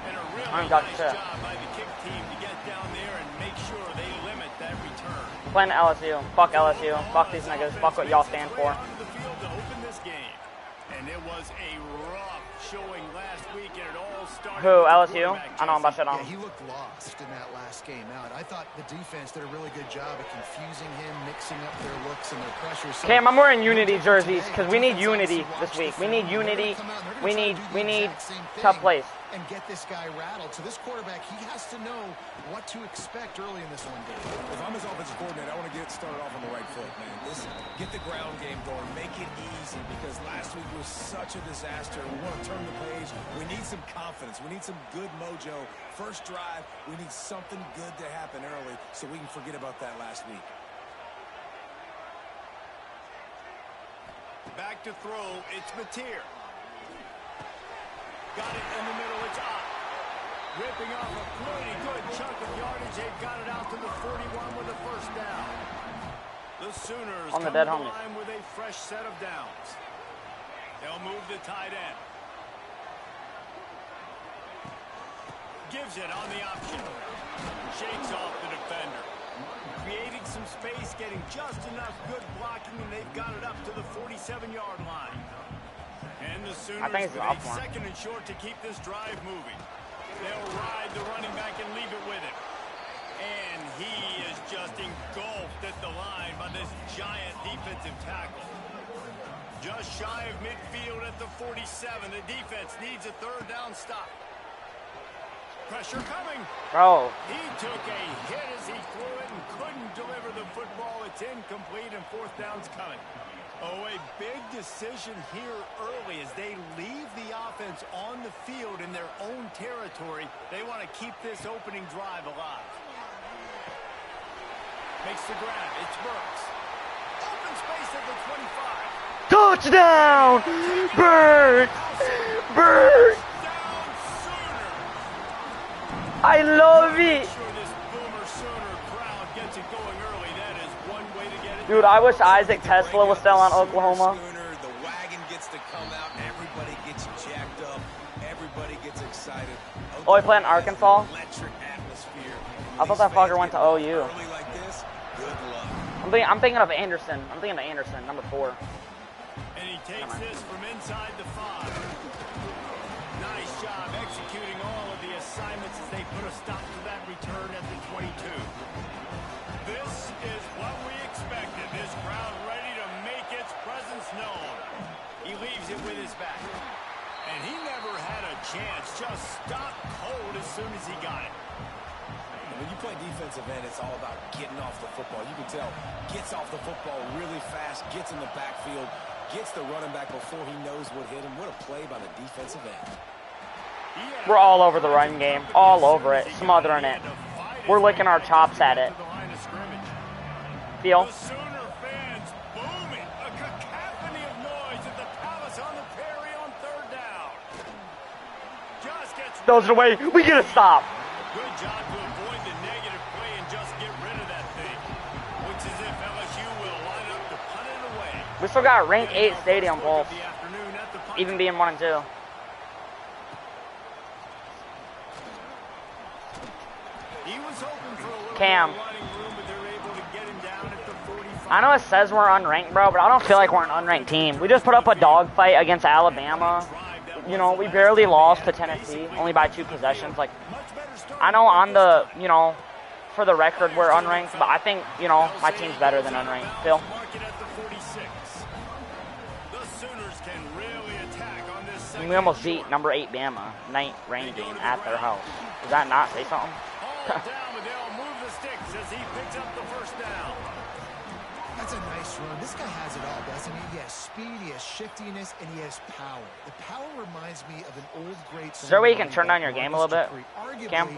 And a really I ain't got nice shit. job by the kick team to get down there and make sure they limit that return. Playing LSU. Fuck LSU. Fuck these niggas. Fuck what y'all stand for. Onto the field to open this game. And it was a rough showing last week, and it all started. Who, with the LSU? quarterback, I know I'm about to shut Yeah, on. he looked lost in that last game out. I thought the defense did a really good job of confusing him, mixing up their looks and their pressures. So Cam, I'm wearing Unity jerseys because we need unity this week. We need unity. We need tough plays. And get this guy rattled. So this quarterback, he has to know what to expect early in this one game. If I'm his offensive coordinator, I want to get started off on the right foot, man. Listen, get the ground game going. Make it easy because last week was such a disaster. We want to turn the page. We need some confidence. We need some good mojo. First drive, we need something good to happen early so we can forget about that last week. Back to throw, it's Mateer. Got it in the middle, it's up. Ripping off a pretty good chunk of yardage. They've got it out to the 41 with a first down. The Sooners On the come dead to homies. line with a fresh set of downs. They'll move the tight end. Gives it on the option. Shakes off the defender. Creating some space, getting just enough good blocking, and they've got it up to the 47-yard line. And the Sooners think it's with an a off one. second and short to keep this drive moving. They'll ride the running back and leave it with him. And he is just engulfed at the line by this giant defensive tackle. Just shy of midfield at the 47. The defense needs a third down stop. Pressure coming. Bro, He took a hit as he threw it and couldn't deliver the football. It's incomplete and fourth down's coming. Oh, a big decision here early as they leave the offense on the field in their own territory. They want to keep this opening drive alive. Makes the grab. It's Burks. Open space at the 25. touchdown! Bird! Bird! Down Sooner. I love it! Make sure this Boomer Sooner crowd gets it going early. That is one way to get it. Dude, I wish Isaac Tesla was still on Oklahoma. The wagon gets to come out. Everybody gets jacked up. Everybody gets excited. Oh, he played in Arkansas? Electric atmosphere. I thought that fucker went to OU. Early like this, good luck. I'm thinking of Anderson. I'm thinking of Anderson, number 4. And he takes this from inside the 5. Nice job executing all of the assignments as they put a stop to that return at the 22. This is what we expected. This crowd ready to make its presence known. He leaves it with his back. And he never had a chance. Just stopped cold as soon as he got it. When you play defensive end, it's all about getting off the football. You can tell, gets off the football really fast, gets in the backfield, gets the running back before he knows what hit him. What a play by the defensive end. We're all over the run game. All over it. Smothering it. We're licking our chops at it. Feel? The Sooner fans booming. A cacophony of noise at the Palace on the Prairie on third down. Just gets Those are the way. We get a stop. good job to avoid the negative play and just get rid of that thing. Looks as if LSU will line up to punt it away. We still got rank 8 stadium First look pulse. at the afternoon at the punt. Even being 1 and 2. He was hoping for a little Cam. more running room, but they're able to get him down at the 45. I know it says we're unranked, bro, but I don't feel like we're an unranked team. We just put up a dogfight against Alabama. You know, we barely lost to Tennessee, only by 2 possessions. Like, I know on the, you know, for the record, we're unranked, but I think, you know, my team's better than unranked. Phil? Mark it at the 46. The Sooners can really attack on this second We almost and beat number 8 Bama, night rain game at their house. Does that not say something? All down, but they'll move the sticks as he picks up the first down. That's a nice run. This guy has it all, doesn't he? He has speed, he has shiftiness, and he has power. The power reminds me of an old great. Is there a way you can turn down your game a little bit, Arguably, Cam?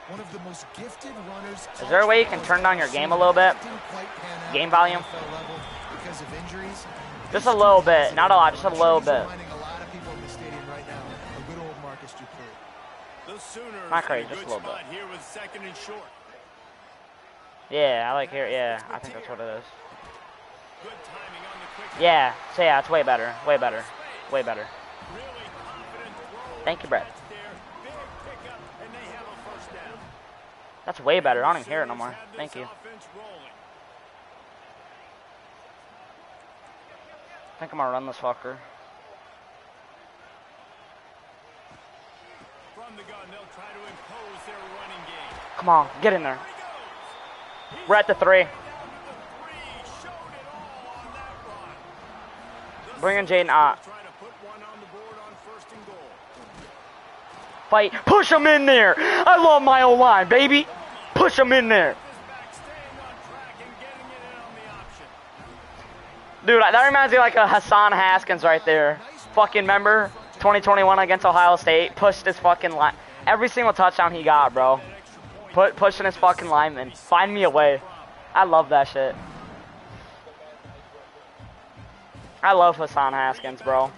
one of the most gifted runners. Is there a way you can turn down your game a little bit? Game volume? Because of injuries. Just a little bit, not a lot, just a little bit. Reminding a lot of people in the stadium right now of good old Marcus Dupree. The Sooners Not crazy, in a just a good little bit. spot here with second and short. Yeah, I like here. Yeah, I think that's what it is. Good timing on the quick. Yeah, so yeah, it's way better. Way better. Way better. Really confident throw. Thank you, Brett. Catch there. Big pickup, and they have a first down. That's way better. I don't even hear it no Sooners more. have this Thank you. offense rolling. I think I'm gonna run this fucker. From the gun, they'll try to impose their running game. Come on, get in there. Here he goes. We're at the 3. Down to the 3. Showed it all on that run. Bring in Jaden Ott. Try to put one on the board on 1st and goal. Fight. Push him in there. I love my O-line, baby. Push him in there. This back staying on track and getting it in on the option. Dude, that reminds me like a Hassan Haskins right there. Fucking member 2021 against Ohio State. Pushed his fucking line. Every single touchdown he got, bro. Pushing his fucking lineman. Find me a way. I love that shit. I love Hassan Haskins, bro.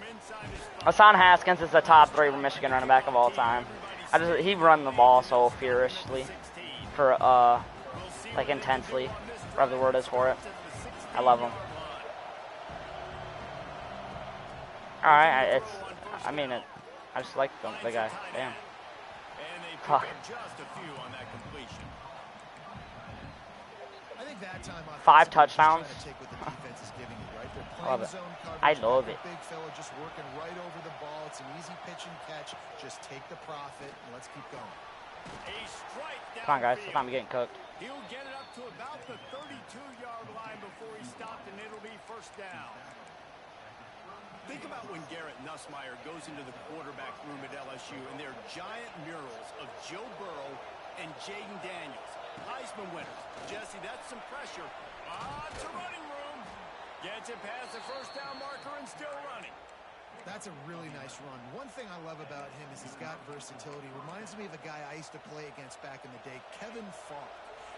Hassan Haskins is the top 3 Michigan running back of all time. He run the ball so furiously, like intensely, whatever the word is for it. I love him. All right, I just like the guy. Damn. And they pick Fuck. up just a few on that completion. I think that time 5 offensively, touchdowns. just try to take what the defense is giving you, right? They're Love playing it. zone I coverage. love The it. Big fella just working right over the ball. It's an easy pitch and catch. Just take the profit and let's keep going. A strike Come on, guys. It's downfield. time to get cooked. He'll get it up to about the 32-yard line before he stopped, and it'll be 1st down. Think about when Garrett Nussmeier goes into the quarterback room at LSU, and there are giant murals of Joe Burrow and Jaden Daniels, Heisman winners. Jesse, that's some pressure. It's a running room. Gets it past the 1st down marker and still running. That's a really nice run. One thing I love about him is he's got versatility. Reminds me of a guy I used to play against back in the day, Kevin Falk.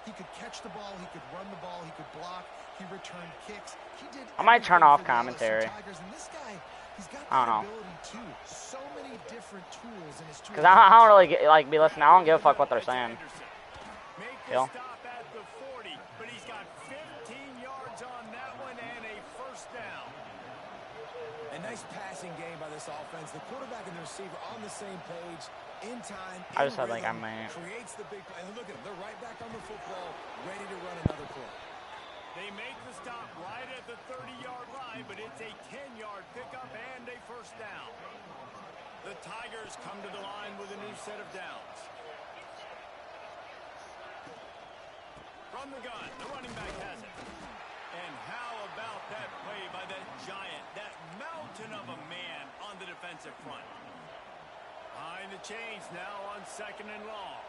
He could catch the ball, he could run the ball, he could block, he returned kicks. He did I might turn everything off for the LSU commentary. Tigers, and this guy, he's got I don't that know. ability too. So many different tools in his tool. Cause I don't really be listening. I don't give a fuck what they're saying. Make the Phil? stop at the 40, but he's got 15 yards on that one and a 1st down. A nice passing game by this offense. The quarterback and the receiver on the same page, in time, I in just had, like, rhythm, I'm a- creates the big play. And look at them. They're right back on the football, ready to run another play. They make the stop right at the 30-yard line, but it's a 10-yard pickup and a 1st down. The Tigers come to the line with a new set of downs. From the gun, the running back has it. And how about that play by that giant, that mountain of a man on the defensive front? Behind the chains now on 2nd and long.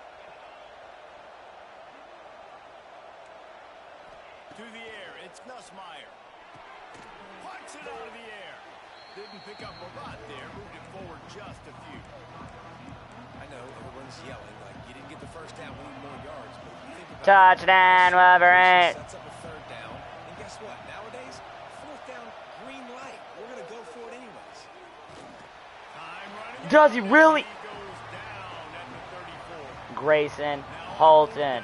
To the air, it's Nussmeier. Punts it out of the air. Didn't pick up a lot there, moved it forward just a few. I know everyone's yelling like you didn't get the 1st down, we need more yards. But you think about Touchdown, Wolverine. sets up a 3rd down, and guess what? Nowadays, 4th down, green light. We're gonna go for it anyways. Time running. Does he really? He goes down at the 34. Grayson Holton.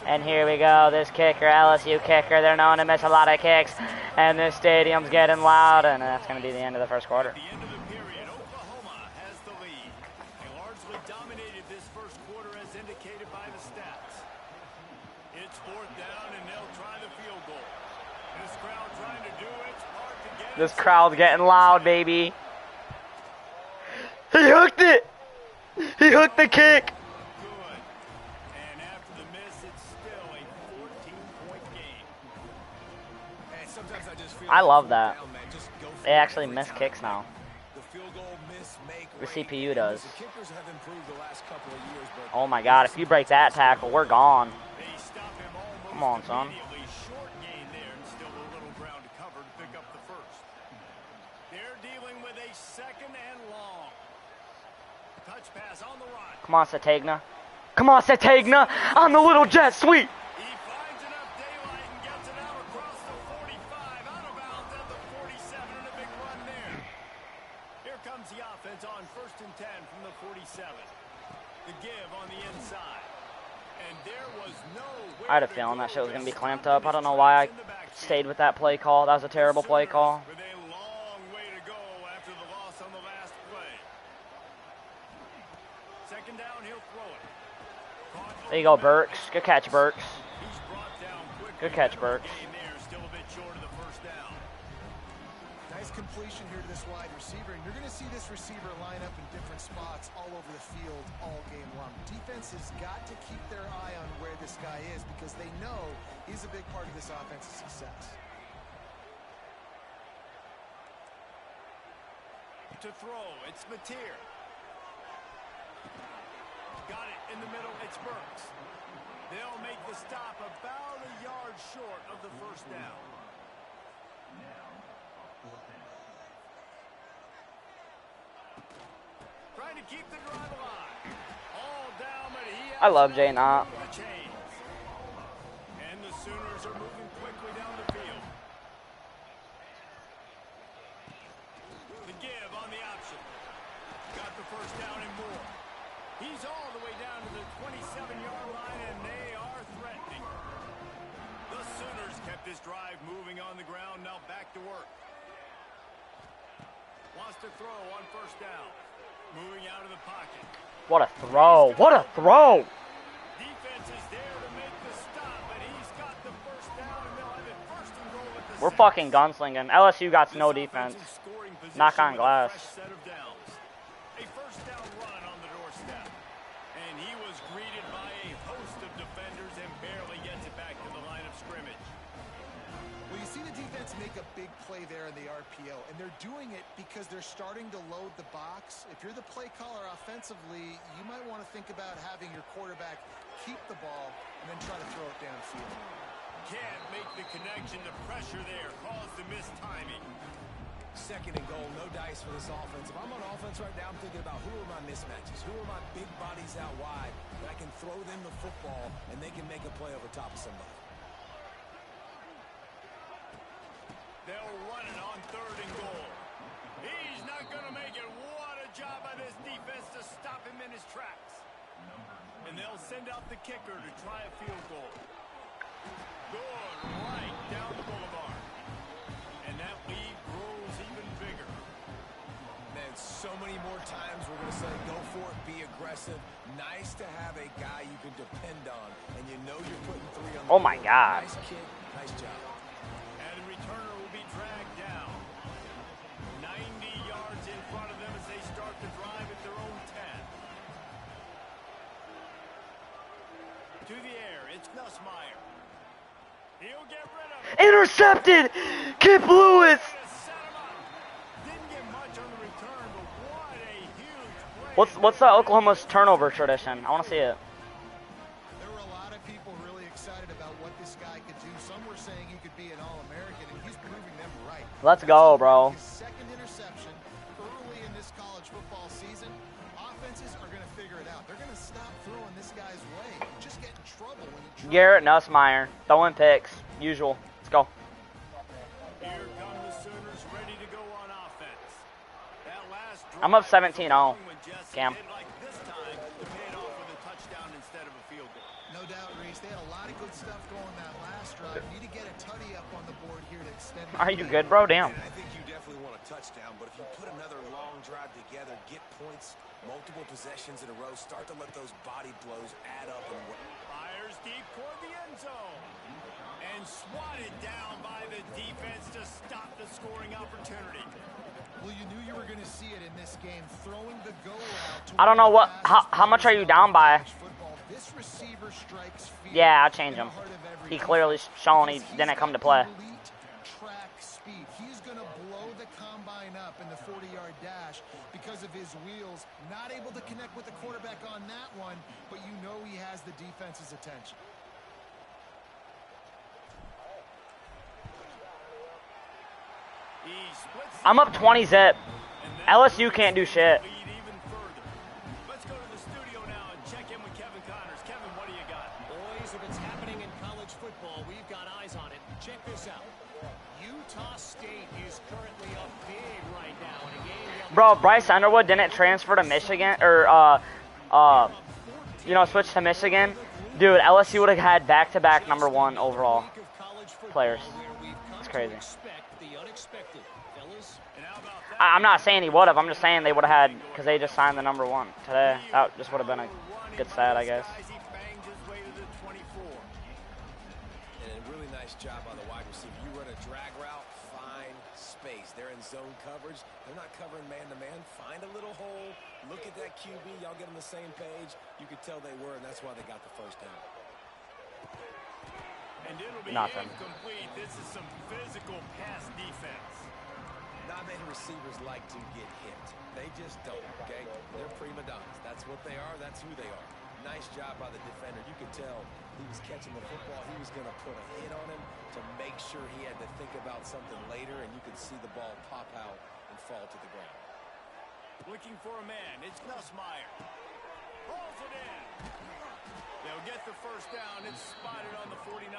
And here we go, this kicker, LSU kicker. They're known to miss a lot of kicks. And this stadium's getting loud. And that's going to be the end of the 1st quarter. At the end of the period, Oklahoma has the lead. They largely dominated this 1st quarter as indicated by the stats. It's 4th down and they'll try the field goal. This crowd trying to do its part to get This crowd's getting loud, baby. He hooked it. He hooked the kick. good. And after the miss, it's still a 14-point game. And sometimes I just feel I like love 4th that. down, man, just go for They it actually every miss time. kicks now. The field goal miss, make, The rate, CPU and does. The kickers have improved the last couple of years, but Oh my God, if you break that tackle, we're gone. They stop him almost Come on, son. immediately. Short gain there and still a little ground to cover to pick up the 1st. They're dealing with a 2nd and long. Touch pass on the run. Come on, Sategna. Come on, Sategna. On the little jet sweep. He finds enough daylight and gets it out across the 45, out of bounds at the 47, and a big run there. Here comes the offense on 1st and 10 from the 47. The give on the inside. And there was no way I had a to feeling go that shit was going to be against clamped up. I don't know why I in the backfield. stayed with that play call. That was a terrible play call. With a long way to go after the loss on the last play. 2nd down, he'll throw it. Caught There you go, Burks. Good catch, Burks. He's brought down quickly. Good catch, Better Burks. gain there, still a bit short of the 1st down. nice completion here to this wide receiver, and you're going to see this receiver line up in different spots all over the field all game long. Defense has got to keep their eye on where this guy is because they know he's a big part of this offense's success. To throw, it's Mateer. Got it in the middle, it's Burks. They'll make the stop about a yard short of the first down. Trying to keep the drive alive. All down, but he I love Jay Knott. And the Sooners are moving quickly down the field. The give on the option. Got the first down and more. He's all the way down to the 27-yard line, and they are threatening. The Sooners kept this drive moving on the ground. Now back to work. Wants to throw on first down. Moving out of the pocket. What a throw. What a throw. Defense is there to make the stop, but he's got the first down, and they'll have it first and goal at the We're 7. fucking gunslinging. LSU got no This defense. offensive scoring position Knock on with a glass. fresh set of downs. A first down run on the doorstep. And he was greeted by a host of defenders and barely gets it back to the line of scrimmage. Well, you see the defense make a big play there in the RPO, and they're doing it because they're starting to load the box. If you're the play caller offensively, you might want to think about having your quarterback keep the ball and then try to throw it downfield. Can't make the connection. The pressure there caused the missed timing. Second and goal, no dice for this offense. If I'm on offense right now, I'm thinking about who are my mismatches? Who are my big bodies out wide that I can throw them the football and they can make a play over top of somebody? They'll run it on third and goal. He's not going to make it. What a job by this defense to stop him in his tracks. And they'll send out the kicker to try a field goal. Good, right down the boulevard. And that lead grows even bigger. Man, so many more times we're going to say, go for it, be aggressive. Nice to have a guy you can depend on, and you know you're putting 3 on the Oh my board. God. Nice kick, nice job. And the returner will be dragged down. 90 yards in front of them as they start the drive at their own 10. To the air, it's Nussmeier. He'll get rid of it. Intercepted. Kip Lewis. Set him up. Didn't get much on the return, but what a huge play. What's the Oklahoma's turnover tradition? I want to see it. There were a lot of people really excited about what this guy could do. Some were saying he could be an All-American, and he's proving them right. Let's go, bro. His second interception early in this college football season. Offenses are going to figure it out. They're going to stop throwing this guy's way. Just get in trouble when he tries. Garrett Nussmeier throwing picks. Usual. Let's go. Here come the Sooners ready to go on offense. That last drive I'm up 17-0. when Jesse Cam. did like this time to pay it off with a touchdown instead of a field goal. No doubt, Reese. They had a lot of good stuff going that last drive. Need to get a tutty up on the board here to extend. Are you good, bro? Damn. And I think you definitely want a touchdown, but if you put another long drive together, get points, multiple possessions in a row, start to let those body blows add up and work. Fires deep toward the end zone. And swatted down by the defense to stop the scoring opportunity. Well, you knew you were going to see it in this game, throwing the go route. I don't know what. How much are you down by? Football. This receiver strikes fear Yeah, I'll change in him. the heart of every He defense. clearly shown he Because didn't he's come to got play. elite track speed. He's going to blow the combine up in the 40-yard dash because of his wheels. Not able to connect with the quarterback on that one, but you know he has the defense's attention. He splits I'm up 20 zip. and that LSU can't do shit. lead even further. Let's go to the studio now and check in with Kevin Connors. Kevin, what do you got? Boys, if it's happening in college football, we've got eyes on it. Check this out. Utah State is currently up big right now in a game. Bro, Bryce Underwood didn't transfer to Michigan or switch to Michigan. Dude, LSU would have had back-to-back number 1 overall players. It's crazy. The unexpected, fellas. And how about that? I'm not saying he would have. I'm just saying they would have had because they just signed the number 1 today. That just would have been a good stat, I guess. He banged his way to the 24. And a really nice job by the wide receiver. You run a drag route, find space. They're in zone coverage. They're not covering man-to-man. Find a little hole. Look at that QB. Y'all get on the same page. You could tell they were, and that's why they got the first down. And it'll be Nothing. incomplete. This is some physical pass defense. Not many receivers like to get hit. They just don't, okay? They're prima donnas. That's what they are. That's who they are. Nice job by the defender. You could tell he was catching the football. He was going to put a hit on him to make sure he had to think about something later, and you could see the ball pop out and fall to the ground. Looking for a man. It's Nussmeier. Rolls it in. They'll get the first down. It's spotted on the 49.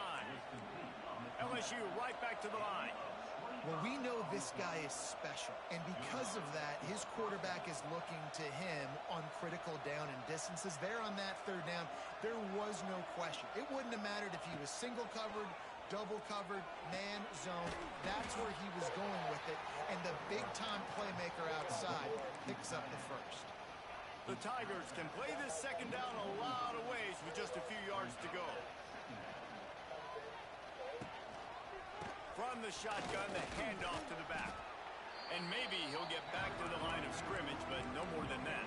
LSU right back to the line. Well, we know this guy is special, and because of that, his quarterback is looking to him on critical down and distances. There on that third down, there was no question. It wouldn't have mattered if he was single covered, double covered, man zone. That's where he was going with it, and the big-time playmaker outside picks up the first. The Tigers can play this second down a lot of ways with just a few yards to go. From the shotgun, the handoff to the back. And maybe he'll get back to the line of scrimmage, but no more than that.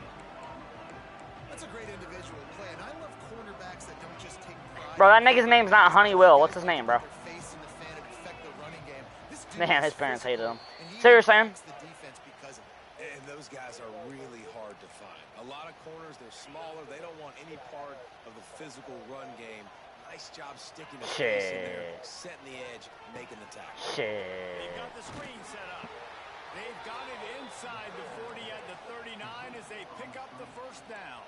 That's a great individual play, and I love cornerbacks that don't just take pride. Bro, that nigga's name's not Honey Will. What's his name, bro? Their face in the fan and affect the running game. This dude Man, is his parents physical, hated him. and he See what you're saying? affects the defense because of it. And those guys are really hard to find. A lot of corners, they're smaller. They don't want any part of the physical run game. Nice job sticking his face in there, setting the edge, making the tackle. Shit. They've got the screen set up. They've got it inside the 40 at the 39 as they pick up the first down.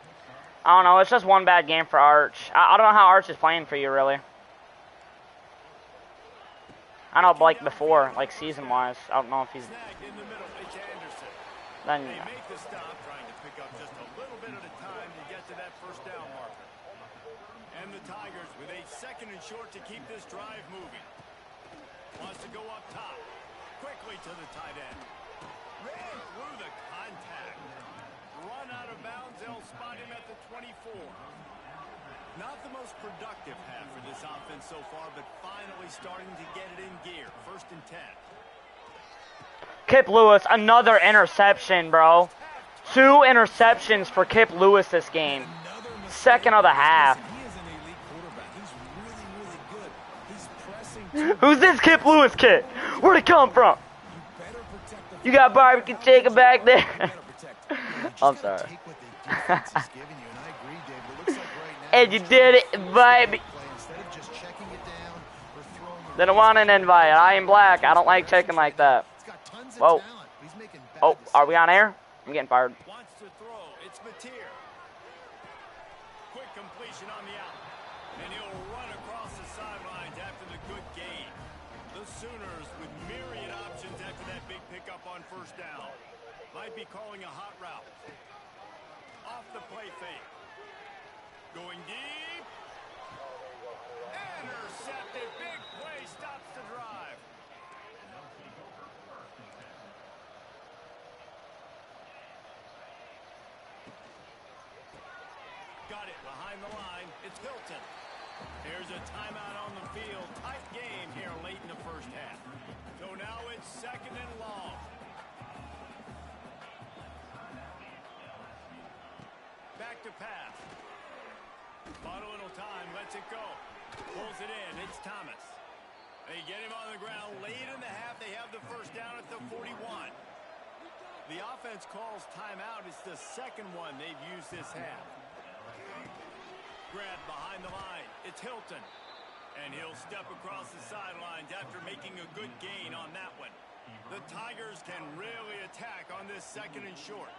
I don't know. It's just one bad game for Arch. I don't know how Arch is playing for you, really. I know, like, before, like, season-wise. I don't know if he's... Snagged in the middle. It's Anderson. Then, They make the stop, trying to pick up just a little bit at a time to get to that first down marker. And the Tigers with a second and short to keep this drive moving. Wants to go up top. Quickly to the tight end. Ran through the contact. Run out of bounds. They'll spot him at the 24. Not the most productive half for this offense so far, but finally starting to get it in gear. First and 10. Kip Lewis, another interception, bro. 2 interceptions for Kip Lewis this game. Second of the half. He is an elite quarterback. He's really, really good. He's pressing. Who's this Kip Lewis kid? Where'd it come from? You better protect the You got barbecue chicken back there. better protect. I'm sorry. Take what the defense is giving you, and I agree, David. It looks like right now, And you did it, baby. instead of just checking it down or throwing it. Didn't want an invite. I am black. I don't like chicken like that. He's got tons of Whoa. talent. He's making bad Oh, are we decisions. on air? I'm getting fired. Wants to throw. It's Mateer. Quick completion on the out. And he'll run across the sidelines after the good gain. The Sooners with myriad options after that big pickup on first down. Might be calling a hot route. Off the play fake. Going deep. Intercepted. Big play stops the drive. Got it behind the line. It's Hilton. Here's a timeout on the field. Tight game here late in the first half. So now it's second and long. Back to pass. Bought a little time. Lets it go. Pulls it in. It's Thomas. They get him on the ground. Late in the half, they have the first down at the 41. The offense calls timeout. It's the second one they've used this half. Grab behind the line. It's Hilton. And he'll step across the sidelines after making a good gain on that one. The Tigers can really attack on this second and short.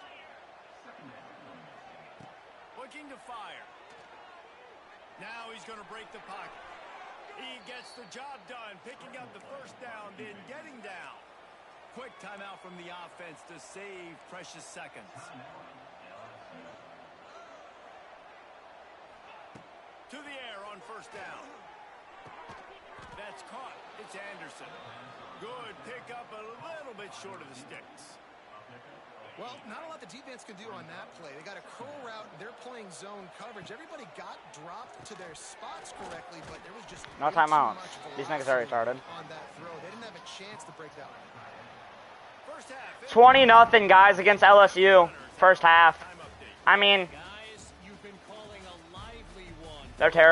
Looking to fire. Now he's going to break the pocket. He gets the job done, picking up the first down, then getting down. Quick timeout from the offense to save precious seconds. To the air on first down. That's caught. It's Anderson. Good pickup, a little bit short of the sticks. Well, not a lot the defense can do on that play. They got a curl route. They're playing zone coverage. Everybody got dropped to their spots correctly, but there was just No way too timeouts. much These niggas already velocity started. on that throw. They didn't have a chance to break that one. 20-0, guys, against LSU. First half. I mean, Guys, you've been calling a lively one. they're terrible.